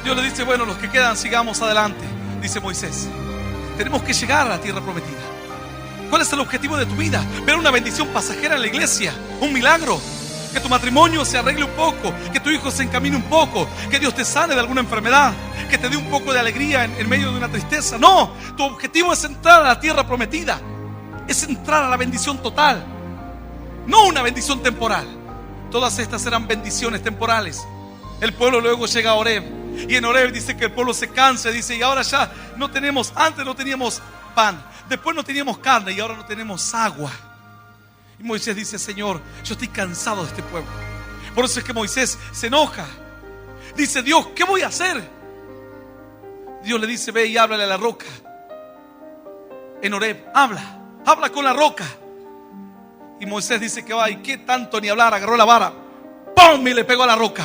Dios le dice: bueno, los que quedan sigamos adelante. Dice Moisés: tenemos que llegar a la tierra prometida. ¿Cuál es el objetivo de tu vida? Ver una bendición pasajera en la iglesia, un milagro, que tu matrimonio se arregle un poco, que tu hijo se encamine un poco, que Dios te sane de alguna enfermedad, que te dé un poco de alegría en medio de una tristeza. No, tu objetivo es entrar a la tierra prometida, es entrar a la bendición total, no una bendición temporal. Todas estas eran bendiciones temporales. El pueblo luego llega a Horeb, y en Horeb dice que el pueblo se cansa, dice: y ahora ya no tenemos, antes no teníamos pan, después no teníamos carne y ahora no tenemos agua. Y Moisés dice: Señor, yo estoy cansado de este pueblo. Por eso es que Moisés se enoja. Dice: Dios, ¿qué voy a hacer? Dios le dice: ve y háblale a la roca. En Horeb, habla con la roca. Y Moisés dice que va, y qué tanto ni hablar, agarró la vara, ¡pum!, y le pegó a la roca.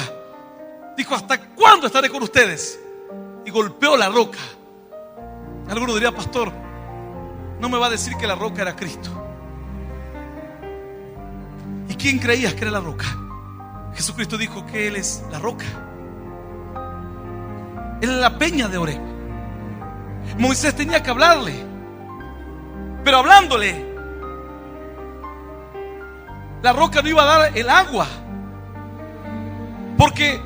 Dijo: ¿hasta cuándo estaré con ustedes? Y golpeó la roca. Alguno diría: pastor, no me va a decir que la roca era Cristo. ¿Y quién creías que era la roca? Jesucristo dijo que Él es la roca. Él es la peña de Horeb. Moisés tenía que hablarle, pero hablándole, la roca no iba a dar el agua, porque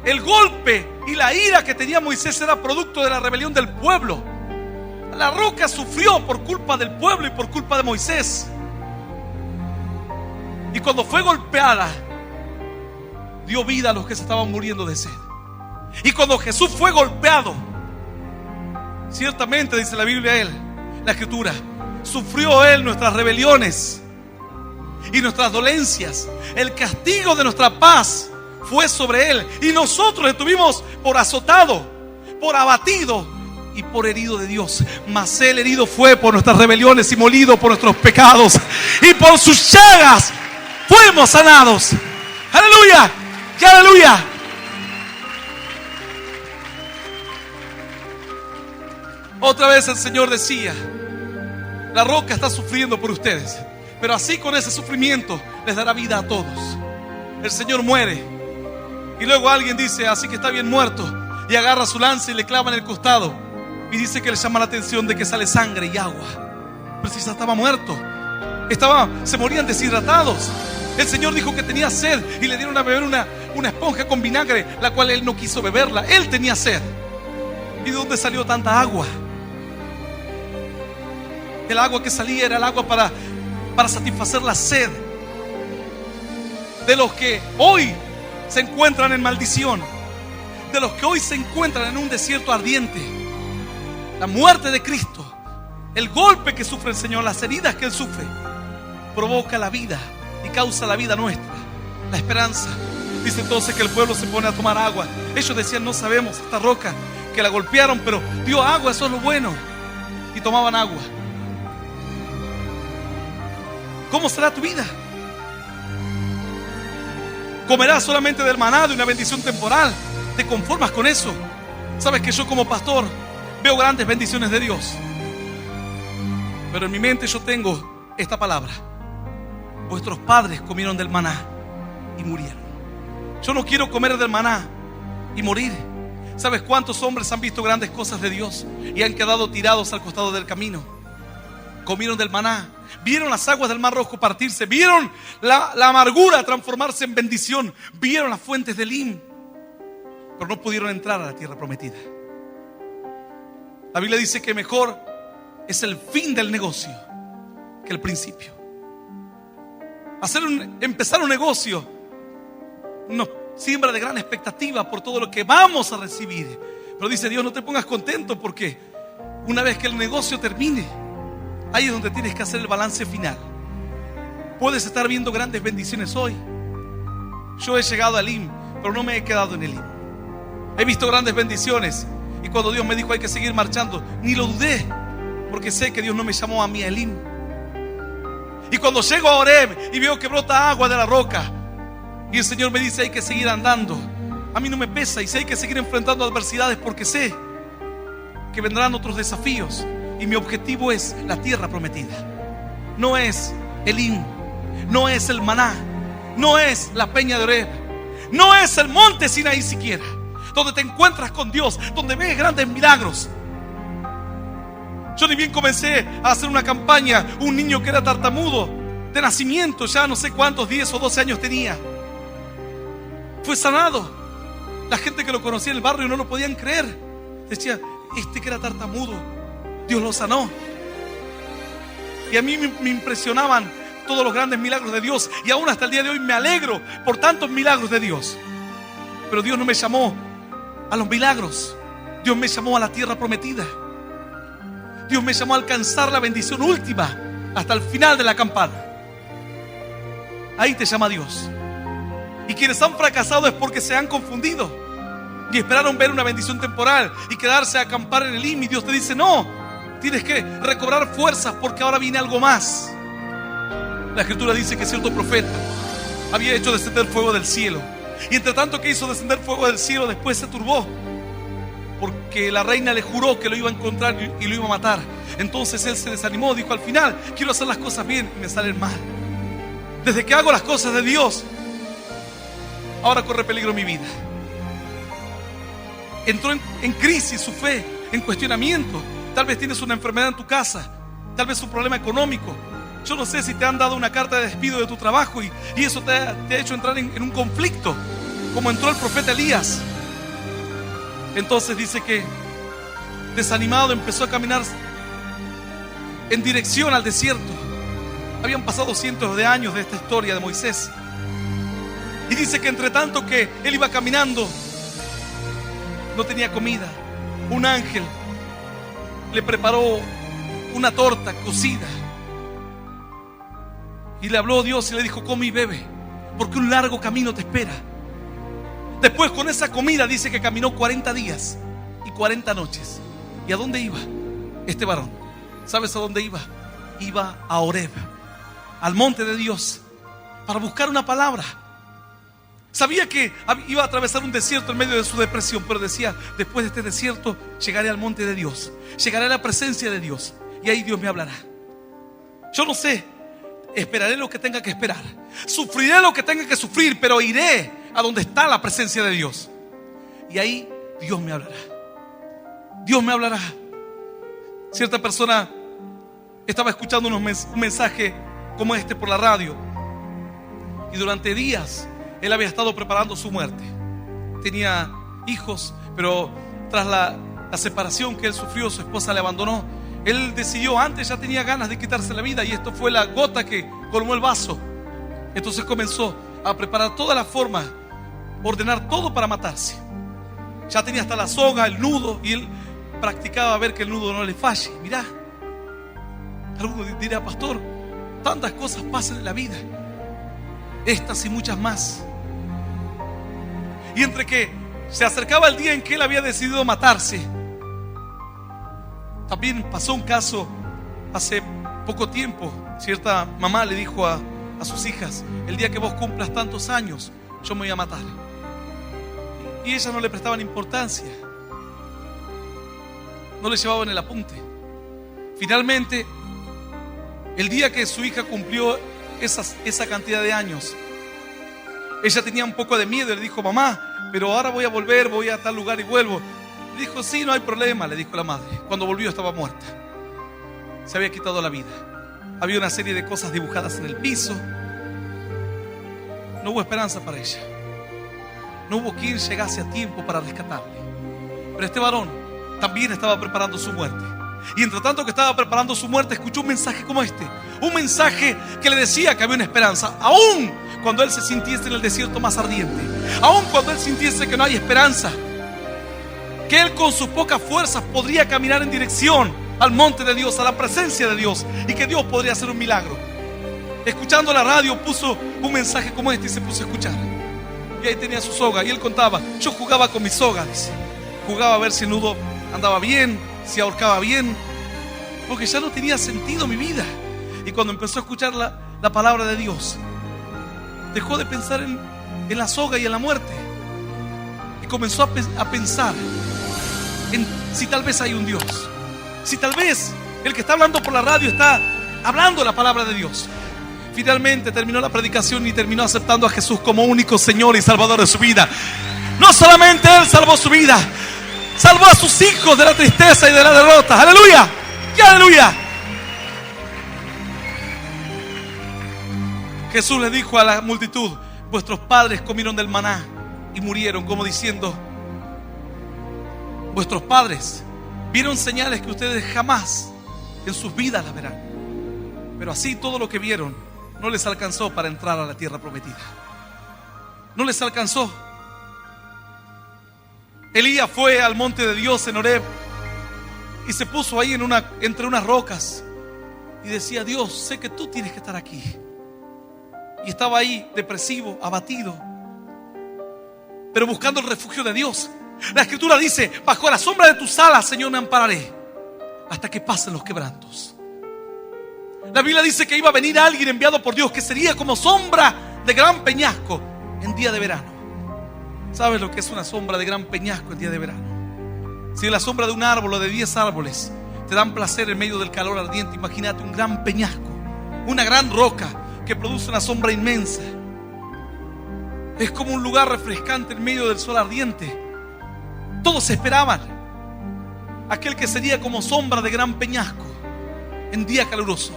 el golpe y la ira que tenía Moisés era producto de la rebelión del pueblo. La roca sufrió por culpa del pueblo y por culpa de Moisés. Y cuando fue golpeada, dio vida a los que se estaban muriendo de sed. Y cuando Jesús fue golpeado, ciertamente, dice la Biblia, la Escritura, sufrió Él nuestras rebeliones y nuestras dolencias. El castigo de nuestra paz fue sobre Él, y nosotros estuvimos por azotado, por abatido y por herido de Dios. Mas Él herido fue por nuestras rebeliones y molido por nuestros pecados, y por sus llagas fuimos sanados. ¡Aleluya! ¡Qué aleluya! Otra vez el Señor decía: la roca está sufriendo por ustedes, pero así, con ese sufrimiento, les dará vida a todos. el Señor muere. Y luego alguien dice, así que está bien muerto, y agarra su lanza y le clava en el costado. Y dice que le llama la atención de que sale sangre y agua. Pero si ya estaba muerto, se morían deshidratados. El Señor dijo que tenía sed y le dieron a beber una esponja con vinagre, la cual él no quiso beberla. Él tenía sed. ¿Y de dónde salió tanta agua? El agua que salía era el agua para satisfacer la sed de los que hoy se encuentran en maldición, de los que hoy se encuentran en un desierto ardiente. La muerte de Cristo, el golpe que sufre el Señor, las heridas que Él sufre, provoca la vida y causa la vida nuestra, la esperanza. Dice entonces que el pueblo se pone a tomar agua. Ellos decían, no sabemos, esta roca que la golpearon, pero dio agua, eso es lo bueno. Y tomaban agua. ¿Cómo será tu vida? ¿Comerás solamente del maná, de una bendición temporal? ¿Te conformas con eso? Sabes que yo como pastor veo grandes bendiciones de Dios, pero en mi mente yo tengo esta palabra: vuestros padres comieron del maná y murieron. Yo no quiero comer del maná y morir. ¿Sabes cuántos hombres han visto grandes cosas de Dios y han quedado tirados al costado del camino? Comieron del maná, vieron las aguas del Mar Rojo partirse, vieron la amargura transformarse en bendición, vieron las fuentes de Elim, pero no pudieron entrar a la tierra prometida. La Biblia dice que mejor es el fin del negocio que el principio. Empezar un negocio nos siembra de gran expectativa por todo lo que vamos a recibir, pero dice Dios, no te pongas contento, porque una vez que el negocio termine, ahí es donde tienes que hacer el balance final. Puedes estar viendo grandes bendiciones hoy. Yo he llegado a Elim, pero no me he quedado en Elim. He visto grandes bendiciones, y cuando Dios me dijo hay que seguir marchando, ni lo dudé, porque sé que Dios no me llamó a mí a Elim. Y cuando llego a Horeb y veo que brota agua de la roca, y el Señor me dice hay que seguir andando, a mí no me pesa, y sé hay que seguir enfrentando adversidades, porque sé que vendrán otros desafíos. Y mi objetivo es la tierra prometida. No es Elim, no es el maná, no es la peña de Horeb, no es el monte Sinaí siquiera, donde te encuentras con Dios, donde ves grandes milagros. Yo ni bien comencé a hacer una campaña, un niño que era tartamudo de nacimiento, ya no sé cuántos, 10 o 12 años tenía, fue sanado. La gente que lo conocía en el barrio no lo podían creer. Decía, este que era tartamudo, Dios lo sanó. Y a mí me impresionaban todos los grandes milagros de Dios, y aún hasta el día de hoy me alegro por tantos milagros de Dios. Pero Dios no me llamó a los milagros, Dios me llamó a la tierra prometida. Dios me llamó a alcanzar la bendición última hasta el final de la campana. Ahí te llama Dios. Y quienes han fracasado es porque se han confundido y esperaron ver una bendición temporal y quedarse a acampar en Elim. Y Dios te dice, no, tienes que recobrar fuerzas, porque ahora viene algo más. La Escritura dice que cierto profeta había hecho descender fuego del cielo, y entre tanto que hizo descender fuego del cielo, después se turbó, porque la reina le juró que lo iba a encontrar y lo iba a matar. Entonces él se desanimó, dijo, al final quiero hacer las cosas bien y me salen mal. Desde que hago las cosas de Dios, ahora corre peligro mi vida. Entró en crisis su fe, en cuestionamiento. Tal vez tienes una enfermedad en tu casa, tal vez un problema económico. Yo no sé si te han dado una carta de despido de tu trabajo y eso te ha hecho entrar en un conflicto, como entró el profeta Elías. Entonces dice que desanimado empezó a caminar en dirección al desierto. Habían pasado cientos de años de esta historia de Moisés, y dice que entre tanto que él iba caminando, no tenía comida. Un ángel le preparó una torta cocida y le habló Dios y le dijo, come y bebe, porque un largo camino te espera. Después, con esa comida, dice que caminó 40 días y 40 noches. ¿Y a dónde iba este varón? ¿Sabes a dónde iba? Iba a Horeb, al monte de Dios, para buscar una palabra. Sabía que iba a atravesar un desierto en medio de su depresión, pero decía, después de este desierto llegaré al monte de Dios, llegaré a la presencia de Dios, y ahí Dios me hablará. Yo no sé esperaré lo que tenga que esperar, sufriré lo que tenga que sufrir, pero iré a donde está la presencia de Dios. Y ahí Dios me hablará. Dios me hablará. Cierta persona estaba escuchando un mensaje como este por la radio, y durante días él había estado preparando su muerte. Tenía hijos, pero tras la separación que él sufrió, su esposa le abandonó. Él decidió, antes ya tenía ganas de quitarse la vida, y esto fue la gota que colmó el vaso. Entonces comenzó a preparar toda la forma, ordenar todo para matarse. Ya tenía hasta la soga, el nudo, y él practicaba ver que el nudo no le falle. Mirá, alguno dirá: pastor, tantas cosas pasan en la vida, estas y muchas más. Y entre que se acercaba el día en que él había decidido matarse, también pasó un caso hace poco tiempo. Cierta mamá le dijo a sus hijas: el día que vos cumplas tantos años, yo me voy a matar. Y ellas no le prestaban importancia, no le llevaban el apunte. Finalmente, el día que su hija cumplió esa cantidad de años, ella tenía un poco de miedo y le dijo: mamá, pero ahora voy a volver, voy a tal lugar y vuelvo. Le dijo: sí, no hay problema, le dijo la madre. Cuando volvió estaba muerta. Se había quitado la vida. Había una serie de cosas dibujadas en el piso. No hubo esperanza para ella. No hubo quien llegase a tiempo para rescatarle. Pero este varón también estaba preparando su muerte. Y entre tanto que estaba preparando su muerte, escuchó un mensaje como este. Un mensaje que le decía que había una esperanza, aún cuando él se sintiese en el desierto más ardiente, aún cuando él sintiese que no hay esperanza, que él con sus pocas fuerzas podría caminar en dirección al monte de Dios, a la presencia de Dios, y que Dios podría hacer un milagro. Escuchando la radio, puso un mensaje como este y se puso a escuchar. Y ahí tenía su soga, y él contaba: yo jugaba con mi soga, dice. Jugaba a ver si el nudo andaba bien, si ahorcaba bien, porque ya no tenía sentido mi vida. Y cuando empezó a escuchar la palabra de Dios, dejó de pensar en la soga y en la muerte, y comenzó a pensar en si tal vez hay un Dios, si tal vez el que está hablando por la radio está hablando la palabra de Dios. Finalmente terminó la predicación y terminó aceptando a Jesús como único Señor y Salvador de su vida. No solamente Él salvó su vida, salvó a sus hijos de la tristeza y de la derrota. ¡Aleluya! ¡Y aleluya! Jesús le dijo a la multitud: vuestros padres comieron del maná y murieron, como diciendo: vuestros padres vieron señales que ustedes jamás en sus vidas las verán. Pero así todo lo que vieron no les alcanzó para entrar a la tierra prometida. No les alcanzó. Elías fue al monte de Dios en Horeb y se puso ahí entre unas rocas y decía: Dios, sé que tú tienes que estar aquí. Y estaba ahí depresivo, abatido, pero buscando el refugio de Dios. La Escritura dice: bajo la sombra de tus alas, Señor, me ampararé hasta que pasen los quebrantos. La Biblia dice que iba a venir alguien enviado por Dios, que sería como sombra de gran peñasco en día de verano. ¿Sabes lo que es una sombra de gran peñasco en día de verano? Si la sombra de un árbol o de 10 árboles te dan placer en medio del calor ardiente, imagínate un gran peñasco, una gran roca que produce una sombra inmensa. Es como un lugar refrescante en medio del sol ardiente. Todos esperaban aquel que sería como sombra de gran peñasco en día caluroso.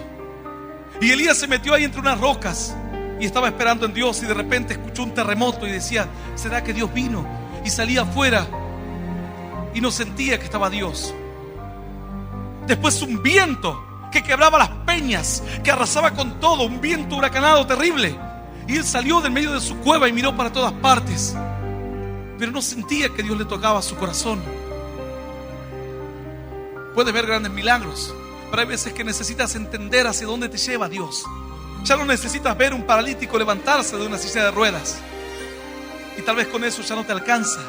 Y Elías se metió ahí entre unas rocas y estaba esperando en Dios, y de repente escuchó un terremoto y decía: ¿será que Dios vino? Y salía afuera y no sentía que estaba Dios. Después un viento que quebraba las peñas, que arrasaba con todo, un viento huracanado terrible. Y él salió del medio de su cueva y miró para todas partes, pero no sentía que Dios le tocaba su corazón. Puedes ver grandes milagros, pero hay veces que necesitas entender hacia dónde te lleva Dios. Ya no necesitas ver un paralítico levantarse de una silla de ruedas, y tal vez con eso ya no te alcanza.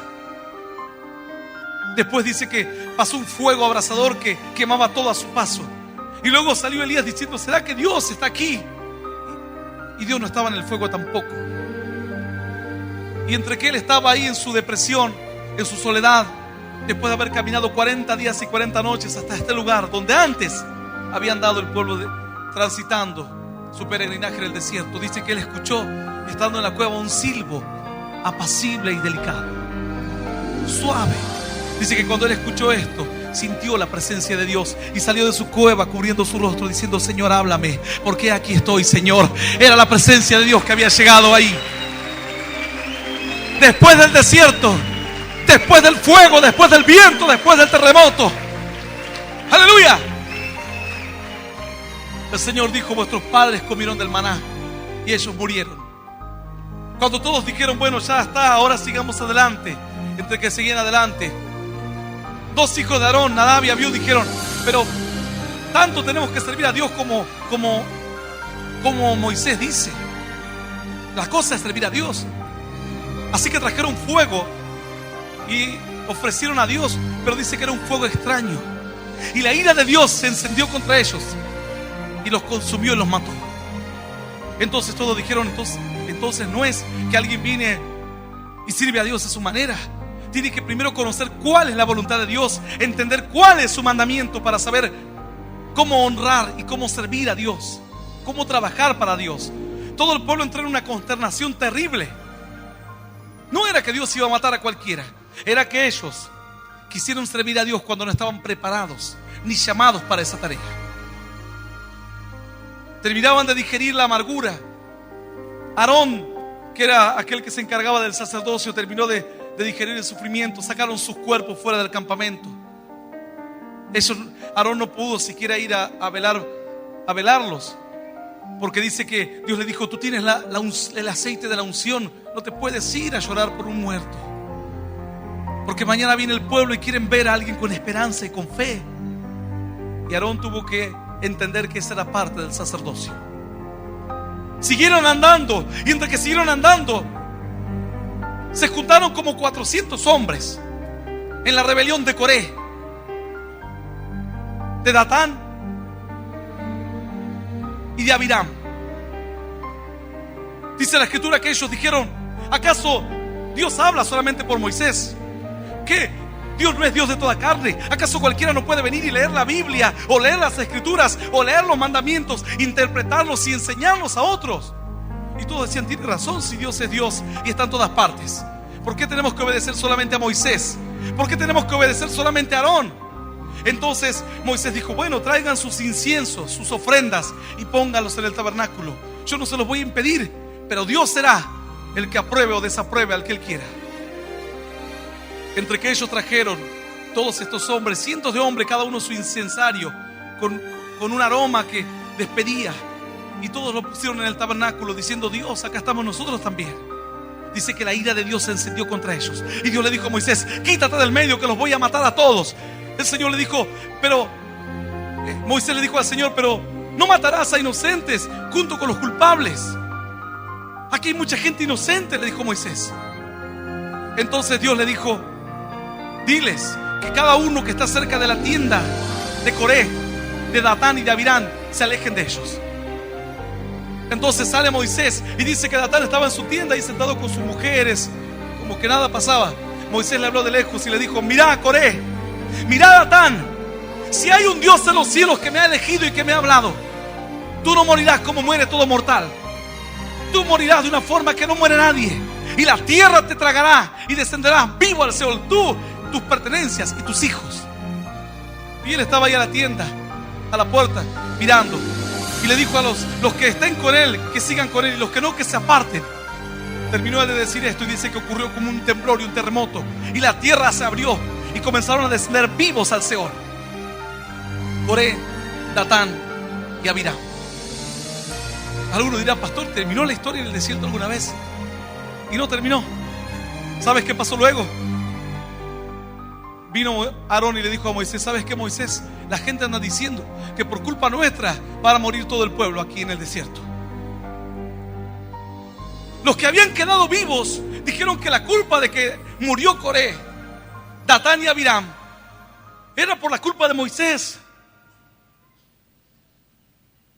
Después dice que pasó un fuego abrasador que quemaba todo a su paso. Y luego salió Elías diciendo: ¿será que Dios está aquí? Y Dios no estaba en el fuego tampoco. Y entre que él estaba ahí en su depresión, en su soledad, después de haber caminado 40 días y 40 noches hasta este lugar donde antes había andado el pueblo transitando, su peregrinaje en el desierto. Dice que él escuchó, estando en la cueva, un silbo apacible y delicado, suave. Dice que cuando él escuchó esto, sintió la presencia de Dios y salió de su cueva cubriendo su rostro, diciendo: Señor, háblame, porque aquí estoy, Señor. Era la presencia de Dios que había llegado ahí. Después del desierto, después del fuego, después del viento, después del terremoto, aleluya, el Señor dijo: vuestros padres comieron del maná y ellos murieron. Cuando todos dijeron: bueno, ya está, ahora sigamos adelante, entre que seguían adelante, dos hijos de Aarón, Nadab y Abiú, dijeron: pero tanto tenemos que servir a Dios como Moisés dice. La cosa es servir a Dios. Así que trajeron fuego y ofrecieron a Dios, pero dice que era un fuego extraño. Y la ira de Dios se encendió contra ellos y los consumió y los mató. Entonces todos dijeron: entonces no es que alguien viene y sirve a Dios a su manera. Tiene que primero conocer cuál es la voluntad de Dios, entender cuál es su mandamiento para saber cómo honrar y cómo servir a Dios, cómo trabajar para Dios. Todo el pueblo entró en una consternación terrible. No era que Dios iba a matar a cualquiera, era que ellos quisieron servir a Dios cuando no estaban preparados ni llamados para esa tarea. Terminaban de digerir la amargura. Aarón, que era aquel que se encargaba del sacerdocio, terminó de digerir el sufrimiento. Sacaron sus cuerpos fuera del campamento. Aarón no pudo siquiera ir a velarlos, porque dice que Dios le dijo: tú tienes el aceite de la unción, no te puedes ir a llorar por un muerto, porque mañana viene el pueblo y quieren ver a alguien con esperanza y con fe. Y Aarón tuvo que entender que esa era parte del sacerdocio. Siguieron andando, y entre que siguieron andando, se juntaron como 400 hombres en la rebelión de Coré, de Datán y de Abiram. Dice la escritura que ellos dijeron: ¿acaso Dios habla solamente por Moisés? ¿Qué? Dios no es Dios de toda carne. ¿Acaso cualquiera no puede venir y leer la Biblia, o leer las escrituras, o leer los mandamientos, interpretarlos y enseñarlos a otros? Y todos decían: tiene razón, si Dios es Dios y está en todas partes, ¿por qué tenemos que obedecer solamente a Moisés? ¿Por qué tenemos que obedecer solamente a Aarón? Entonces Moisés dijo: bueno, traigan sus inciensos, sus ofrendas, y pónganlos en el tabernáculo. Yo no se los voy a impedir, pero Dios será el que apruebe o desapruebe al que Él quiera. Entre que ellos trajeron, todos estos hombres, cientos de hombres, cada uno su incensario, con un aroma que despedía, y todos lo pusieron en el tabernáculo, diciendo: Dios, acá estamos nosotros también. Dice que la ira de Dios se encendió contra ellos, y Dios le dijo a Moisés: quítate del medio, que los voy a matar a todos. El Señor le dijo, Moisés le dijo al Señor: pero no matarás a inocentes junto con los culpables. Aquí hay mucha gente inocente, le dijo Moisés. Entonces Dios le dijo: diles que cada uno que está cerca de la tienda de Coré, de Datán y de Abiram, se alejen de ellos. Entonces sale Moisés y dice que Datán estaba en su tienda y sentado con sus mujeres, como que nada pasaba. Moisés le habló de lejos y le dijo: mirá, Coré, mirá, Datán, si hay un Dios en los cielos que me ha elegido y que me ha hablado, tú no morirás como muere todo mortal. Tú morirás de una forma que no muere nadie, y la tierra te tragará y descenderás vivo al Seol, tú, tus pertenencias y tus hijos. Y él estaba ahí a la tienda, a la puerta, mirando, y le dijo a los que estén con él que sigan con él, y los que no, que se aparten. Terminó de decir esto y dice que ocurrió como un temblor y un terremoto, y la tierra se abrió y comenzaron a descender vivos al Seol: Coré, Datán y Abiram. Alguno dirá: pastor, ¿terminó la historia en el desierto alguna vez? Y no terminó. ¿Sabes qué pasó luego? Vino Aarón y le dijo a Moisés: ¿sabes qué, Moisés? La gente anda diciendo que por culpa nuestra va a morir todo el pueblo aquí en el desierto. Los que habían quedado vivos dijeron que la culpa de que murió Coré, Datán y Abiram era por la culpa de Moisés.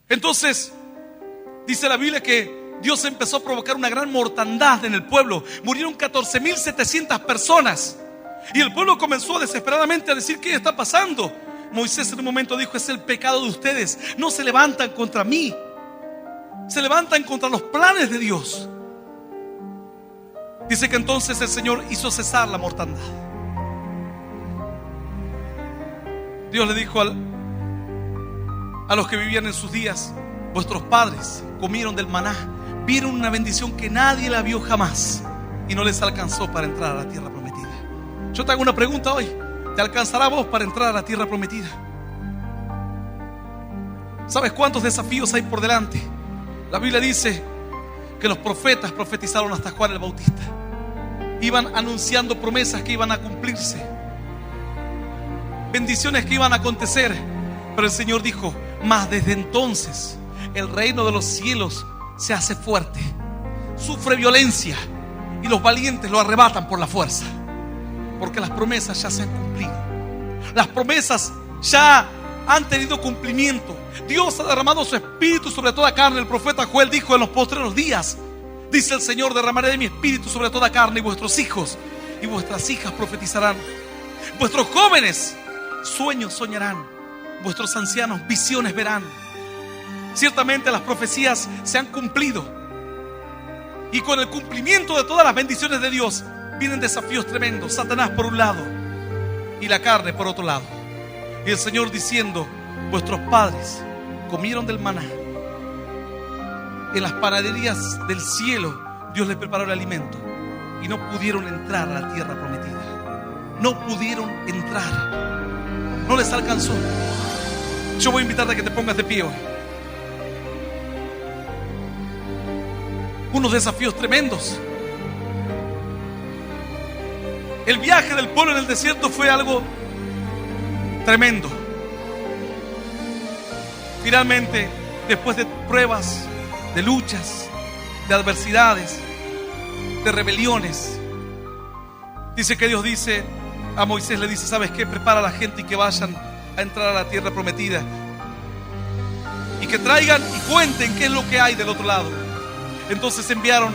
Entonces dice la Biblia que Dios empezó a provocar una gran mortandad en el pueblo. Murieron 14,700 personas. Y el pueblo comenzó desesperadamente a decir: ¿qué está pasando? Moisés en un momento dijo: es el pecado de ustedes, no se levantan contra mí. se levantan contra los planes de Dios. Dice que entonces el Señor hizo cesar la mortandad. Dios le dijo a los que vivían en sus días: vuestros padres comieron del maná, vieron una bendición que nadie la vio jamás, y no les alcanzó para entrar a la tierra prometida. Yo te hago una pregunta hoy: ¿te alcanzará a vos para entrar a la tierra prometida? ¿Sabes cuántos desafíos hay por delante? La Biblia dice que los profetas profetizaron hasta Juan el Bautista. Iban anunciando promesas que iban a cumplirse, bendiciones que iban a acontecer. Pero el Señor dijo: mas desde entonces el reino de los cielos se hace fuerte, sufre violencia, y los valientes lo arrebatan por la fuerza. Porque las promesas ya se han cumplido. Las promesas ya han tenido cumplimiento. Dios ha derramado su espíritu sobre toda carne. El profeta Joel dijo: en los postreros días, dice el Señor, derramaré de mi espíritu sobre toda carne, y vuestros hijos y vuestras hijas profetizarán. Vuestros jóvenes sueños soñarán, vuestros ancianos visiones verán. Ciertamente las profecías se han cumplido, y con el cumplimiento de todas las bendiciones de Dios vienen desafíos tremendos. Satanás por un lado y la carne por otro lado. Y el Señor diciendo: vuestros padres comieron del maná. En las panaderías del cielo Dios les preparó el alimento, y no pudieron entrar a la tierra prometida. No pudieron entrar, no les alcanzó. Yo voy a invitarte a que te pongas de pie hoy. Unos desafíos tremendos. El viaje del pueblo en el desierto fue algo tremendo. Finalmente, después de pruebas, de luchas, de adversidades, de rebeliones, dice que Dios dice a Moisés, le dice: ¿sabes qué? Prepara a la gente y que vayan a entrar a la tierra prometida, y que traigan y cuenten qué es lo que hay del otro lado. Entonces enviaron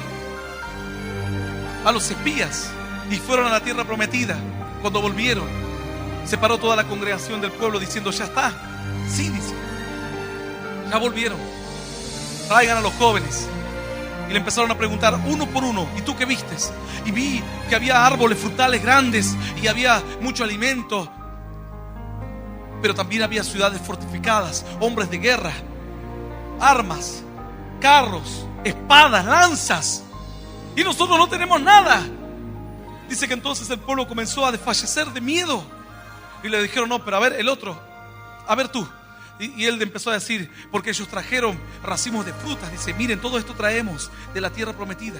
a los espías y fueron a la tierra prometida. Cuando volvieron, se paró toda la congregación del pueblo diciendo: ya está. Sí, dice, ya volvieron. Traigan a los jóvenes. Y le empezaron a preguntar uno por uno: ¿y tú qué vistes? Y vi que había árboles frutales grandes y había mucho alimento, pero también había ciudades fortificadas, hombres de guerra, armas, carros, espadas, lanzas, y nosotros no tenemos nada. Dice que entonces el pueblo comenzó a desfallecer de miedo, y le dijeron: no, pero a ver el otro, a ver tú. Y él empezó a decir: porque ellos trajeron racimos de frutas. Dice: miren, todo esto traemos de la tierra prometida.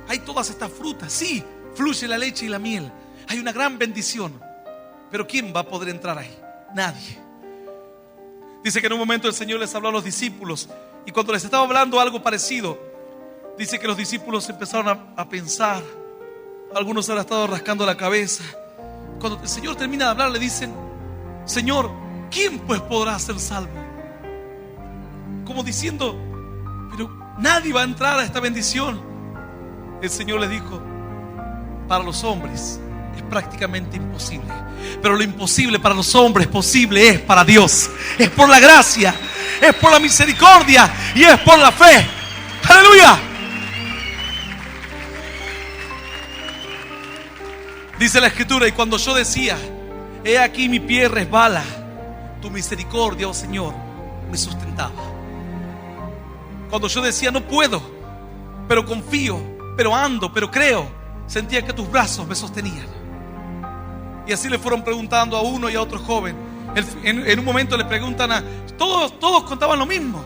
Hay todas estas frutas, sí, fluye la leche y la miel, hay una gran bendición. Pero ¿quién va a poder entrar ahí? Nadie. Dice que en un momento el Señor les habló a los discípulos, y cuando les estaba hablando algo parecido, dice que los discípulos empezaron a pensar. Algunos han estado rascando la cabeza. Cuando el Señor termina de hablar, le dicen: Señor, ¿quién pues podrá ser salvo? Como diciendo: pero nadie va a entrar a esta bendición. El Señor les dijo: para los hombres es prácticamente imposible, pero lo imposible para los hombres posible es para Dios. Es por la gracia, es por la misericordia y es por la fe. ¡Aleluya! Dice la Escritura: y cuando yo decía: he aquí mi pie resbala, tu misericordia, oh Señor, me sustentaba. Cuando yo decía: no puedo, pero confío, pero ando, pero creo, sentía que tus brazos me sostenían. Y así le fueron preguntando a uno y a otro joven. En un momento le preguntan a todos contaban lo mismo.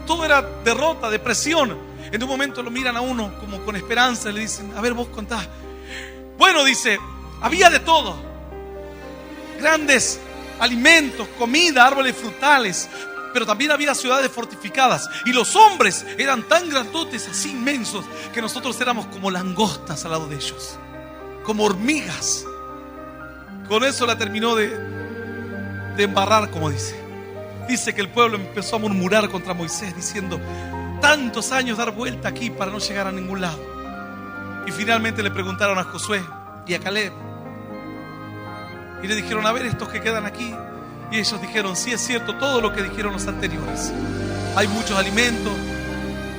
Todo era derrota, depresión. En un momento lo miran a uno como con esperanza y le dicen: a ver, vos contá. Bueno, dice, había de todo: grandes alimentos, comida, árboles frutales, pero también había ciudades fortificadas, y los hombres eran tan grandotes, así inmensos, que nosotros éramos como langostas al lado de ellos, como hormigas. Con eso la terminó de embarrar, como dice. Dice que el pueblo empezó a murmurar contra Moisés diciendo: tantos años dar vuelta aquí para no llegar a ningún lado. Y finalmente le preguntaron a Josué y a Caleb, y le dijeron: a ver, estos que quedan aquí. Y ellos dijeron: sí, es cierto todo lo que dijeron los anteriores. Hay muchos alimentos,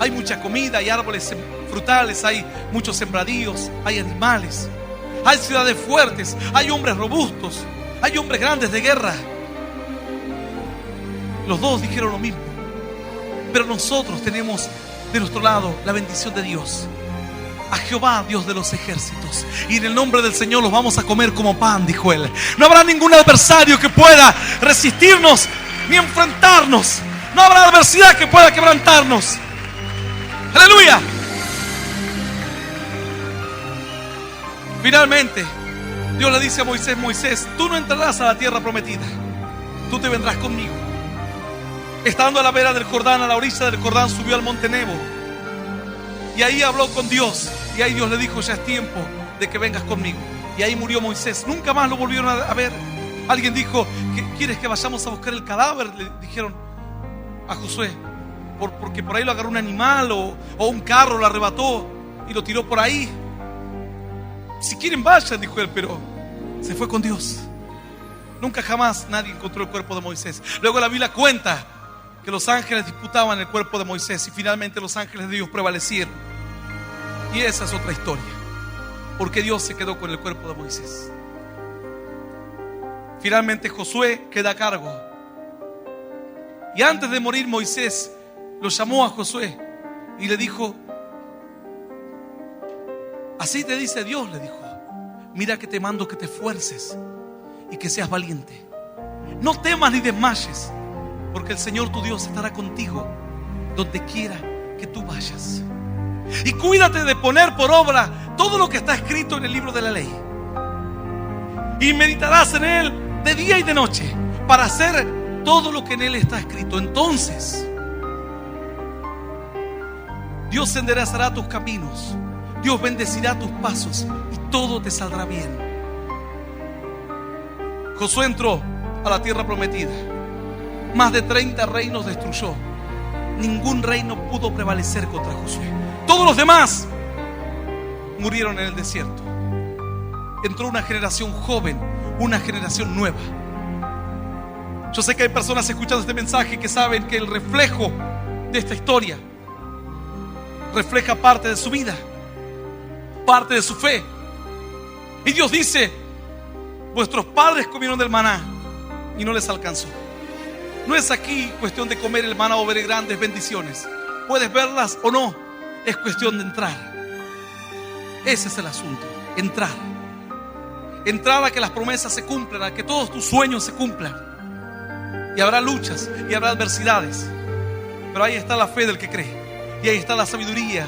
Hay mucha comida, hay árboles frutales, hay muchos sembradíos, hay animales, hay ciudades fuertes, hay hombres robustos, hay hombres grandes de guerra. Los dos dijeron lo mismo, pero nosotros tenemos de nuestro lado la bendición de Dios, a Jehová, Dios de los ejércitos, y en el nombre del Señor los vamos a comer como pan, dijo él. No habrá ningún adversario que pueda resistirnos ni enfrentarnos. No habrá adversidad que pueda quebrantarnos. ¡Aleluya! Finalmente, Dios le dice a Moisés: Moisés, tú no entrarás a la tierra prometida, tú te vendrás conmigo. Estando a la vera del Jordán, a la orilla del Jordán, subió al monte Nebo, y ahí habló con Dios. Y ahí Dios le dijo: ya es tiempo de que vengas conmigo. Y ahí murió Moisés. Nunca más lo volvieron a ver. Alguien dijo: ¿quieres que vayamos a buscar el cadáver? Le dijeron a Josué, porque por ahí lo agarró un animal o un carro lo arrebató y lo tiró por ahí. Si quieren vayan, dijo él, pero se fue con Dios. Nunca jamás nadie encontró el cuerpo de Moisés. Luego la Biblia cuenta que los ángeles disputaban el cuerpo de Moisés, y finalmente los ángeles de Dios prevalecieron. Y esa es otra historia, porque Dios se quedó con el cuerpo de Moisés. Finalmente Josué queda a cargo, y antes de morir Moisés lo llamó a Josué y le dijo: así te dice Dios, le dijo, mira que te mando que te esfuerces y que seas valiente. No temas ni desmayes, porque el Señor tu Dios estará contigo donde quiera que tú vayas. Y cuídate de poner por obra todo lo que está escrito en el libro de la ley, y meditarás en él de día y de noche, para hacer todo lo que en él está escrito. Entonces Dios enderezará tus caminos, Dios bendecirá tus pasos, y todo te saldrá bien. Josué entró a la tierra prometida. Más de 30 reinos destruyó. Ningún reino pudo prevalecer contra Josué. Todos los demás murieron en el desierto. Entró una generación joven, una generación nueva. Yo sé que hay personas escuchando este mensaje que saben que el reflejo de esta historia refleja parte de su vida, parte de su fe. Y Dios dice: vuestros padres comieron del maná y no les alcanzó. No es aquí cuestión de comer el maná o ver grandes bendiciones. Puedes verlas o no, es cuestión de entrar. Ese es el asunto, entrar. Entrar a que las promesas se cumplan, a que todos tus sueños se cumplan. Y habrá luchas y habrá adversidades, pero ahí está la fe del que cree, y ahí está la sabiduría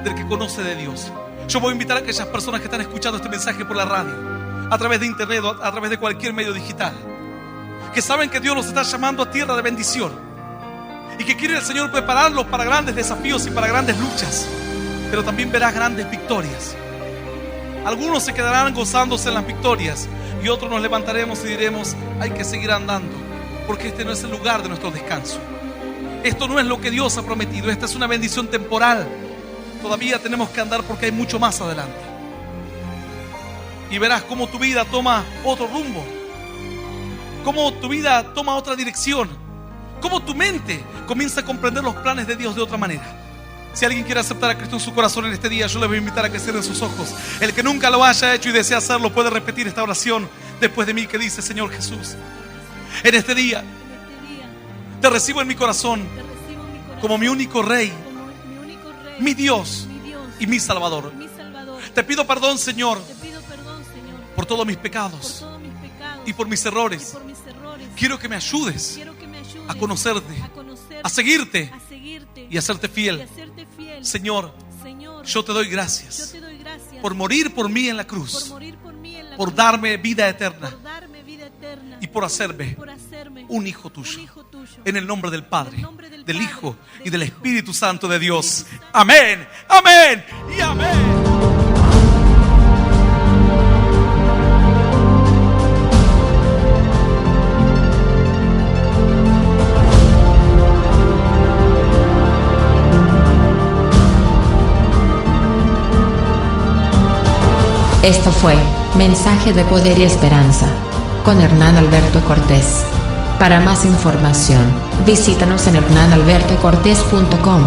del que conoce de Dios. Yo voy a invitar a aquellas personas que están escuchando este mensaje por la radio, a través de internet, a través de cualquier medio digital, que saben que Dios los está llamando a tierra de bendición, y que quiere el Señor prepararlos para grandes desafíos y para grandes luchas, pero también verás grandes victorias. Algunos se quedarán gozándose en las victorias, y otros nos levantaremos y diremos: hay que seguir andando, porque este no es el lugar de nuestro descanso. Esto no es lo que Dios ha prometido. Esta es una bendición temporal. Todavía tenemos que andar, porque hay mucho más adelante. Y verás cómo tu vida toma otro rumbo, cómo tu vida toma otra dirección, cómo tu mente comienza a comprender los planes de Dios de otra manera. Si alguien quiere aceptar a Cristo en su corazón en este día, yo le voy a invitar a que cierren sus ojos. El que nunca lo haya hecho y desea hacerlo puede repetir esta oración después de mí, que dice: Señor Jesús, en este día te recibo en mi corazón como mi único Rey, mi Dios y mi Salvador. Te pido perdón, Señor, por todos mis pecados y por mis errores. Quiero que me ayudes a conocerte, a seguirte y a serte fiel. Señor, yo te doy gracias por morir por mí en la cruz, por darme vida eterna y por hacerme un hijo tuyo. En el nombre del Padre, del Hijo y del Espíritu Santo de Dios. Amén, amén y amén. Esto fue Mensaje de Poder y Esperanza con Hernán Alberto Cortés. Para más información, visítanos en hernanalbertocortés.com.